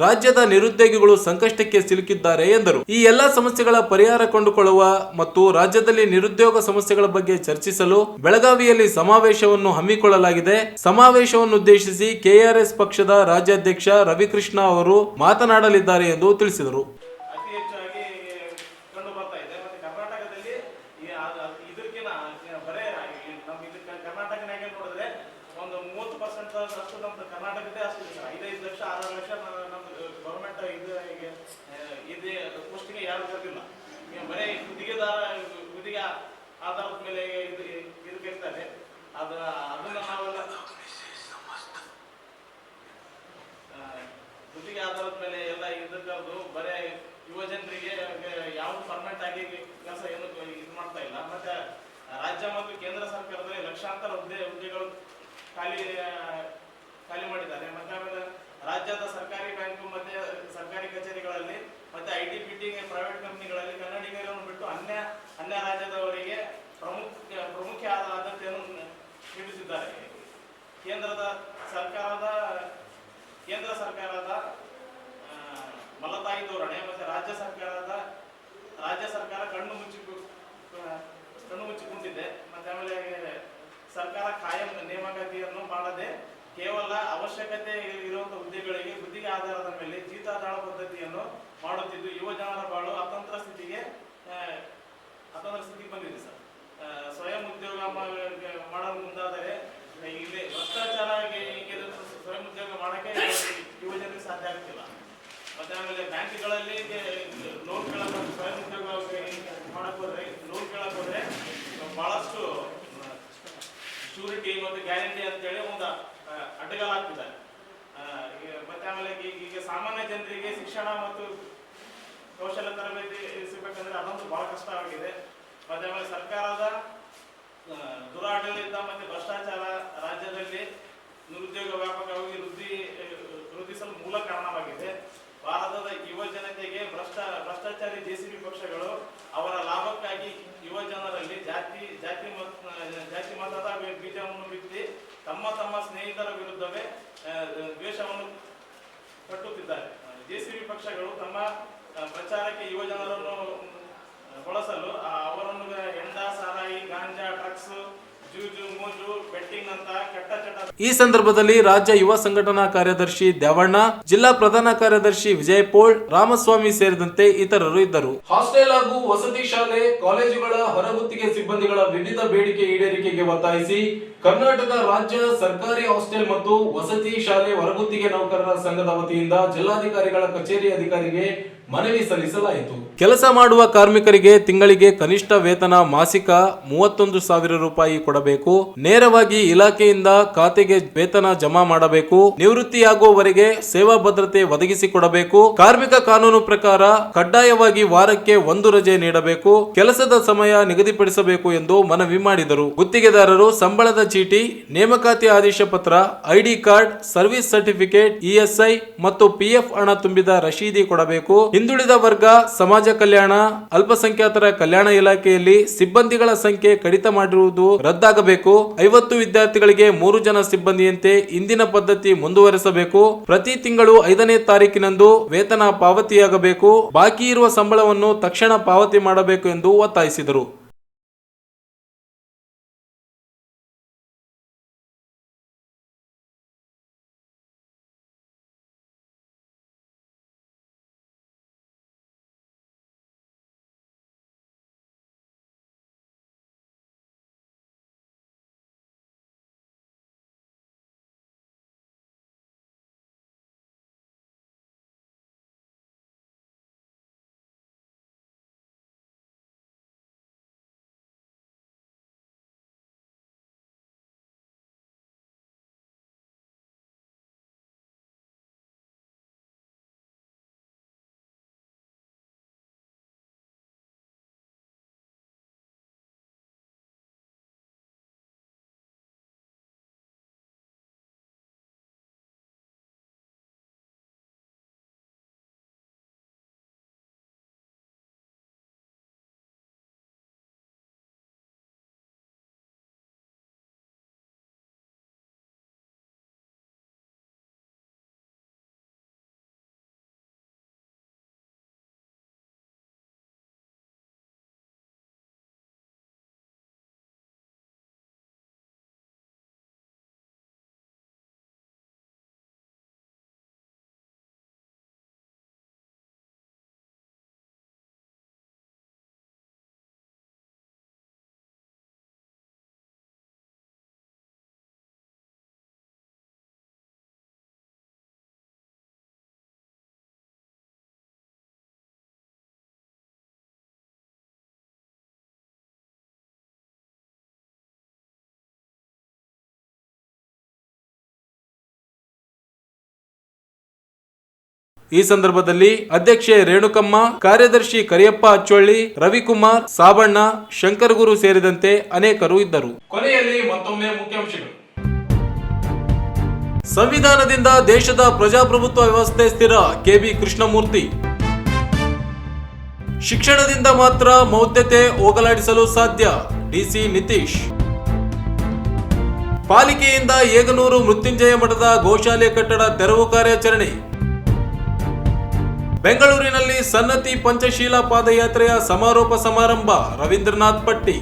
A: ರಾಜ್ಯದ ನಿರುದ್ಯೋಗಿಗಳು ಸಂಕಷ್ಟಕ್ಕೆ ಸಿಲುಕಿದ್ದಾರೆ ಎಂದರು. ಈ ಎಲ್ಲಾ ಸಮಸ್ಯೆಗಳ ಪರಿಹಾರ ಕಂಡುಕೊಳ್ಳುವ ಮತ್ತು ರಾಜ್ಯದಲ್ಲಿ ನಿರುದ್ಯೋಗ ಸಮಸ್ಯೆಗಳ ಬಗ್ಗೆ ಚರ್ಚಿಸಲು ಬೆಳಗಾವಿಯಲ್ಲಿ ಸಮಾವೇಶವನ್ನು ಹಮ್ಮಿಕೊಳ್ಳಲಾಗಿದೆ. ಸಮಾವೇಶವನ್ನು ಉದ್ದೇಶಿಸಿ ಕೆಆರ್ಎಸ್ ಪಕ್ಷದ ರಾಜ್ಯಾಧ್ಯಕ್ಷ ರವಿಕೃಷ್ಣ ಅವರು ಮಾತನಾಡಲಿದ್ದಾರೆ ಎಂದು ತಿಳಿಸಿದರು.
N: ಆಧಾರದ ಮೇಲೆ ಇರ್ತಾರೆ. ಅದನ್ನ ನಾವೆಲ್ಲ ಗುತ್ತಿಗೆ ಆಧಾರದ ಮೇಲೆ ಎಲ್ಲ ಇದಕ್ಕದು ಬರೇ ಯುವ ಜನರಿಗೆ ಯಾವ ಪರ್ಮನೆಂಟ್ ಆಗಿ ಕೆಲಸ ಏನು ಇದು ಮಾಡ್ತಾ ಇಲ್ಲ. ಮತ್ತೆ ರಾಜ್ಯ ಮತ್ತು ಕೇಂದ್ರ ಸರ್ಕಾರದಲ್ಲಿ ಲಕ್ಷಾಂತರ ಹುದ್ದೆಗಳು ಖಾಲಿ ಮಾಡಿದ್ದಾರೆ. ಮತ್ತೆ ಆಮೇಲೆ ರಾಜ್ಯದ ಸರ್ಕಾರಿ ಬ್ಯಾಂಕು ಮತ್ತೆ ಸರ್ಕಾರಿ ಕಚೇರಿಗಳಲ್ಲಿ ಮತ್ತೆ ITBT ಪ್ರೈವೇಟ್ ಕಂಪನಿಗಳಲ್ಲಿ ಕನ್ನಡಿಗರನ್ನು ಬಿಟ್ಟು ಅನ್ಯ ರಾಜ್ಯದವರಿಗೆ ಪ್ರಮುಖ ಆದ್ಯತೆಯನ್ನು ನೀಡುತ್ತಿದ್ದಾರೆ. ಕೇಂದ್ರ ಸರ್ಕಾರದ ಮಲತಾಯಿ ಧೋರಣೆ ಮತ್ತೆ ರಾಜ್ಯ ಸರ್ಕಾರ ಕಣ್ಣು ಮುಚ್ಚಿಕೊಂಡಿದೆ. ಮತ್ತೆ ಆಮೇಲೆ ಸರ್ಕಾರ ಕಾಯಂ ನೇಮಕಾತಿಯನ್ನು ಮಾಡದೆ ಕೇವಲ ಅವಶ್ಯಕತೆ ಇರುವಂತಹ ಹುದ್ದೆಗಳಿಗೆ ಗುತ್ತಿಗೆ ಆಧಾರದ ಮೇಲೆ ಜೀತದಾಳ ಪದ್ಧತಿಯನ್ನು ಮಾಡುತ್ತಿದ್ದು ಯುವ ಜನರ ಬಾಳು ಅತಂತ್ರ ಸ್ಥಿತಿಗೆ ಬಂದಿದೆ ಸರ್. ಸ್ವಯಂ ಉದ್ಯೋಗ ಮಾಡಲು ಮುಂದಾದರೆ ಇಲ್ಲಿ ಭ್ರಷ್ಟಾಚಾರ ಸ್ವಯಂ ಉದ್ಯೋಗ ಮಾಡಕ್ಕೆ ಯುವ ಜನರಿಗೆ ಸಾಧ್ಯ ಆಗ್ತಿಲ್ಲ. ಮತ್ತೆ ಆಮೇಲೆ ಬ್ಯಾಂಕ್ಗಳಲ್ಲಿ ಲೋನ್ ಕೇಳಕ್ಕೆ ಸ್ವಯಂ ಉದ್ಯೋಗ ಮಾಡಕ್ ಹೋದ್ರೆ ಲೋನ್ ಕೇಳಕ್ ಹೋದ್ರೆ ಬಹಳಷ್ಟು ಶ್ಯೂರಿಟಿ ಮತ್ತು ಗ್ಯಾರಂಟಿ ಅಂತೇಳಿ ಒಂದು ಅಡ್ಡಗಾಲಾಗ್ತಿದೆ. ಮತ್ತೆ ಆಮೇಲೆ ಈಗ ಸಾಮಾನ್ಯ ಜನರಿಗೆ ಶಿಕ್ಷಣ ಮತ್ತು ಕೌಶಲ್ಯ ತರಬೇತಿ ಸಿಗಬೇಕಂದ್ರೆ ಅದೊಂದು ಬಹಳ ಕಷ್ಟವಾಗಿದೆ. ಮತ್ತೆ ಆಮೇಲೆ ಸರ್ಕಾರದ ದುರಾಡಳಿತ ಮತ್ತೆ ಭ್ರಷ್ಟಾಚಾರ ರಾಜ್ಯದಲ್ಲಿ ನಿರುದ್ಯೋಗ ವ್ಯಾಪಕವಾಗಿ ವೃದ್ಧಿಸಲು ಮೂಲ ಕಾರಣವಾಗಿದೆ. ಭಾರತದ ಯುವ ಜನತೆಗೆ ಭ್ರಷ್ಟಾಚಾರಿ ಜೆಸಿಬಿ ಪಕ್ಷಗಳು ಅವರ ಲಾಭಕ್ಕಾಗಿ ಯುವ ಜನರಲ್ಲಿ ಜಾತಿ ಮತದ ಬೀಜವನ್ನು ಬಿತ್ತಿ ತಮ್ಮ ಸ್ನೇಹಿತರ ವಿರುದ್ಧವೇ ದ್ವೇಷವನ್ನು ಕಟ್ಟುತ್ತಿದ್ದಾರೆ. ಜೆಸಿಬಿ ಪಕ್ಷಗಳು ತಮ್ಮ ಪ್ರಚಾರಕ್ಕೆ ಯುವ ಜನರನ್ನು ಬಳಸಲು ಅವರನ್ನು ಹೆಂಡ, ಸಾರಾಯಿ, ಗಾಂಜಾ, ಡ್ರಗ್ಸ್, ಜೂಜು, ಮೂಜು, ಬೆಟ್ಟಿಂಗ್ ಅಂತ ಕೆಟ್ಟ ಚಟ.
A: ಈ ಸಂದರ್ಭದಲ್ಲಿ ರಾಜ್ಯ ಯುವ ಸಂಘಟನಾ ಕಾರ್ಯದರ್ಶಿ ದ್ಯಾವಣ್ಣ, ಜಿಲ್ಲಾ ಪ್ರಧಾನ ಕಾರ್ಯದರ್ಶಿ ವಿಜಯ್ ಪೋಳ್, ರಾಮಸ್ವಾಮಿ ಸೇರಿದಂತೆ ಇತರರು ಇದ್ದರು. ಹಾಸ್ಟೆಲ್ ಹಾಗೂ ವಸತಿ ಶಾಲೆ, ಕಾಲೇಜುಗಳ ಹೊರಗುತ್ತಿಗೆ ಸಿಬ್ಬಂದಿಗಳ ವಿವಿಧ ಬೇಡಿಕೆ ಈಡೇರಿಕೆಗೆ ಒತ್ತಾಯಿಸಿ ಕರ್ನಾಟಕ ರಾಜ್ಯ ಸರ್ಕಾರಿ ಹಾಸ್ಟೆಲ್ ಮತ್ತು ವಸತಿ ಶಾಲೆ ಹೊರಗುತ್ತಿಗೆ ನೌಕರರ ಸಂಘದ ವತಿಯಿಂದ ಜಿಲ್ಲಾಧಿಕಾರಿಗಳ ಕಚೇರಿ ಅಧಿಕಾರಿಗೆ ಮನವಿ ಸಲ್ಲಿಸಲಾಯಿತು. ಕೆಲಸ ಮಾಡುವ ಕಾರ್ಮಿಕರಿಗೆ ತಿಂಗಳಿಗೆ ಕನಿಷ್ಠ ವೇತನ ಮಾಸಿಕ 31,000 ರೂಪಾಯಿ ಕೊಡಬೇಕು. ನೇರವಾಗಿ ಇಲಾಖೆಯಿಂದ ಖಾತೆಗೆ ವೇತನ ಜಮಾ ಮಾಡಬೇಕು. ನಿವೃತ್ತಿಯಾಗುವವರೆಗೆ ಸೇವಾ ಭದ್ರತೆ ಒದಗಿಸಿಕೊಡಬೇಕು. ಕಾರ್ಮಿಕ ಕಾನೂನು ಪ್ರಕಾರ ಕಡ್ಡಾಯವಾಗಿ ವಾರಕ್ಕೆ 1 ರಜೆ ನೀಡಬೇಕು. ಕೆಲಸದ ಸಮಯ ನಿಗದಿಪಡಿಸಬೇಕು ಎಂದು ಮನವಿ ಮಾಡಿದರು. ಗುತ್ತಿಗೆದಾರರು ಸಂಬಳದ ಚೀಟಿ, ನೇಮಕಾತಿ ಆದೇಶ ಪತ್ರ, ID card, service certificate, ESI ಮತ್ತು PF ಹಣ ತುಂಬಿದ ರಶೀದಿ ಕೊಡಬೇಕು. ಹಿಂದುಳಿದ ವರ್ಗ, ಸಮಾಜ ಕಲ್ಯಾಣ, ಅಲ್ಪಸಂಖ್ಯಾತರ ಕಲ್ಯಾಣ ಇಲಾಖೆಯಲ್ಲಿ ಸಿಬ್ಬಂದಿಗಳ ಸಂಖ್ಯೆ ಕಡಿತ ಮಾಡಿರುವುದು ರದ್ದಾಗಬೇಕು. 50 ವಿದ್ಯಾರ್ಥಿಗಳಿಗೆ 3 ಜನ ಸಿಬ್ಬಂದಿಯಂತೆ ಇಂದಿನ ಪದ್ಧತಿ ಮುಂದುವರೆಸಬೇಕು. ಪ್ರತಿ ತಿಂಗಳು 5ನೇ ತಾರೀಕಿನಂದು ವೇತನ ಪಾವತಿಯಾಗಬೇಕು. ಬಾಕಿ ಇರುವ ಸಂಬಳವನ್ನು ತಕ್ಷಣ ಪಾವತಿ ಮಾಡಬೇಕು ಎಂದು ಒತ್ತಾಯಿಸಿದರು. ಈ ಸಂದರ್ಭದಲ್ಲಿ ಅಧ್ಯಕ್ಷೆ ರೇಣುಕಮ್ಮ, ಕಾರ್ಯದರ್ಶಿ ಕರಿಯಪ್ಪ ಅಚ್ಚೊಳ್ಳಿ, ರವಿಕುಮಾರ್, ಸಾಬಣ್ಣ, ಶಂಕರಗುರು ಸೇರಿದಂತೆ ಅನೇಕರು ಇದ್ದರು. ಕೊನೆಯಲ್ಲಿ ಮತ್ತೊಮ್ಮೆ ಮುಖ್ಯಾಂಶಗಳು. ಸಂವಿಧಾನದಿಂದ ದೇಶದ ಪ್ರಜಾಪ್ರಭುತ್ವ ವ್ಯವಸ್ಥೆ ಸ್ಥಿರ, ಕೆಬಿ ಕೃಷ್ಣಮೂರ್ತಿ. ಶಿಕ್ಷಣದಿಂದ ಮಾತ್ರ ಮೌಢ್ಯತೆ ಹೋಗಲಾಡಿಸಲು ಸಾಧ್ಯ, ಡಿಸಿ ನಿತೀಶ್. ಪಾಲಿಕೆಯಿಂದ ಏಗನೂರು ಮೃತ್ಯುಂಜಯ ಮಠದ ಗೋಶಾಲೆ ಕಟ್ಟಡ ತೆರವು ಕಾರ್ಯಾಚರಣೆ. ಬೆಂಗಳೂರಿನಲ್ಲಿ ಸನ್ನತಿ ಪಂಚಶೀಲ ಪಾದಯಾತ್ರೆಯ ಸಮಾರೋಪ ಸಮಾರಂಭ, ರವೀಂದ್ರನಾಥ್ ಪಟ್ಟಿ.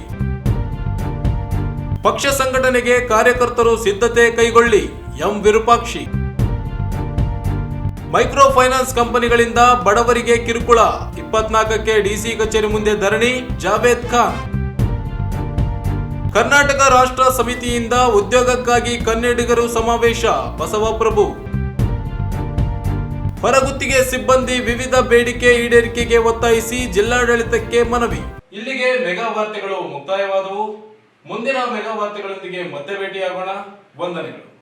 A: ಪಕ್ಷ ಸಂಘಟನೆಗೆ ಕಾರ್ಯಕರ್ತರು ಸಿದ್ಧತೆ ಕೈಗೊಳ್ಳಿ, ಎಂ ವಿರೂಪಾಕ್ಷಿ. ಮೈಕ್ರೋ ಫೈನಾನ್ಸ್ ಕಂಪನಿಗಳಿಂದ ಬಡವರಿಗೆ ಕಿರುಕುಳ, 24ಕ್ಕೆ ಡಿಸಿ ಕಚೇರಿ ಮುಂದೆ ಧರಣಿ, ಜಾವೇದ್ ಖಾನ್. ಕರ್ನಾಟಕ ರಾಷ್ಟ್ರ ಸಮಿತಿಯಿಂದ ಉದ್ಯೋಗಕ್ಕಾಗಿ ಕನ್ನಡಿಗರು ಸಮಾವೇಶ, ಬಸವಪ್ರಭು. ಹೊರಗುತ್ತಿಗೆ ಸಿಬ್ಬಂದಿ ವಿವಿಧ ಬೇಡಿಕೆ ಈಡೇರಿಕೆಗೆ ಒತ್ತಾಯಿಸಿ ಜಿಲ್ಲಾಡಳಿತಕ್ಕೆ ಮನವಿ. ಇಲ್ಲಿಗೆ ಮೆಗಾ ವಾರ್ತೆಗಳು ಮುಕ್ತಾಯವಾದವು. ಮುಂದಿನ ಮೆಗಾ ವಾರ್ತೆಗಳೊಂದಿಗೆ ಮತ್ತೆ ಭೇಟಿಯಾಗೋಣ. ವಂದನೆಗಳು.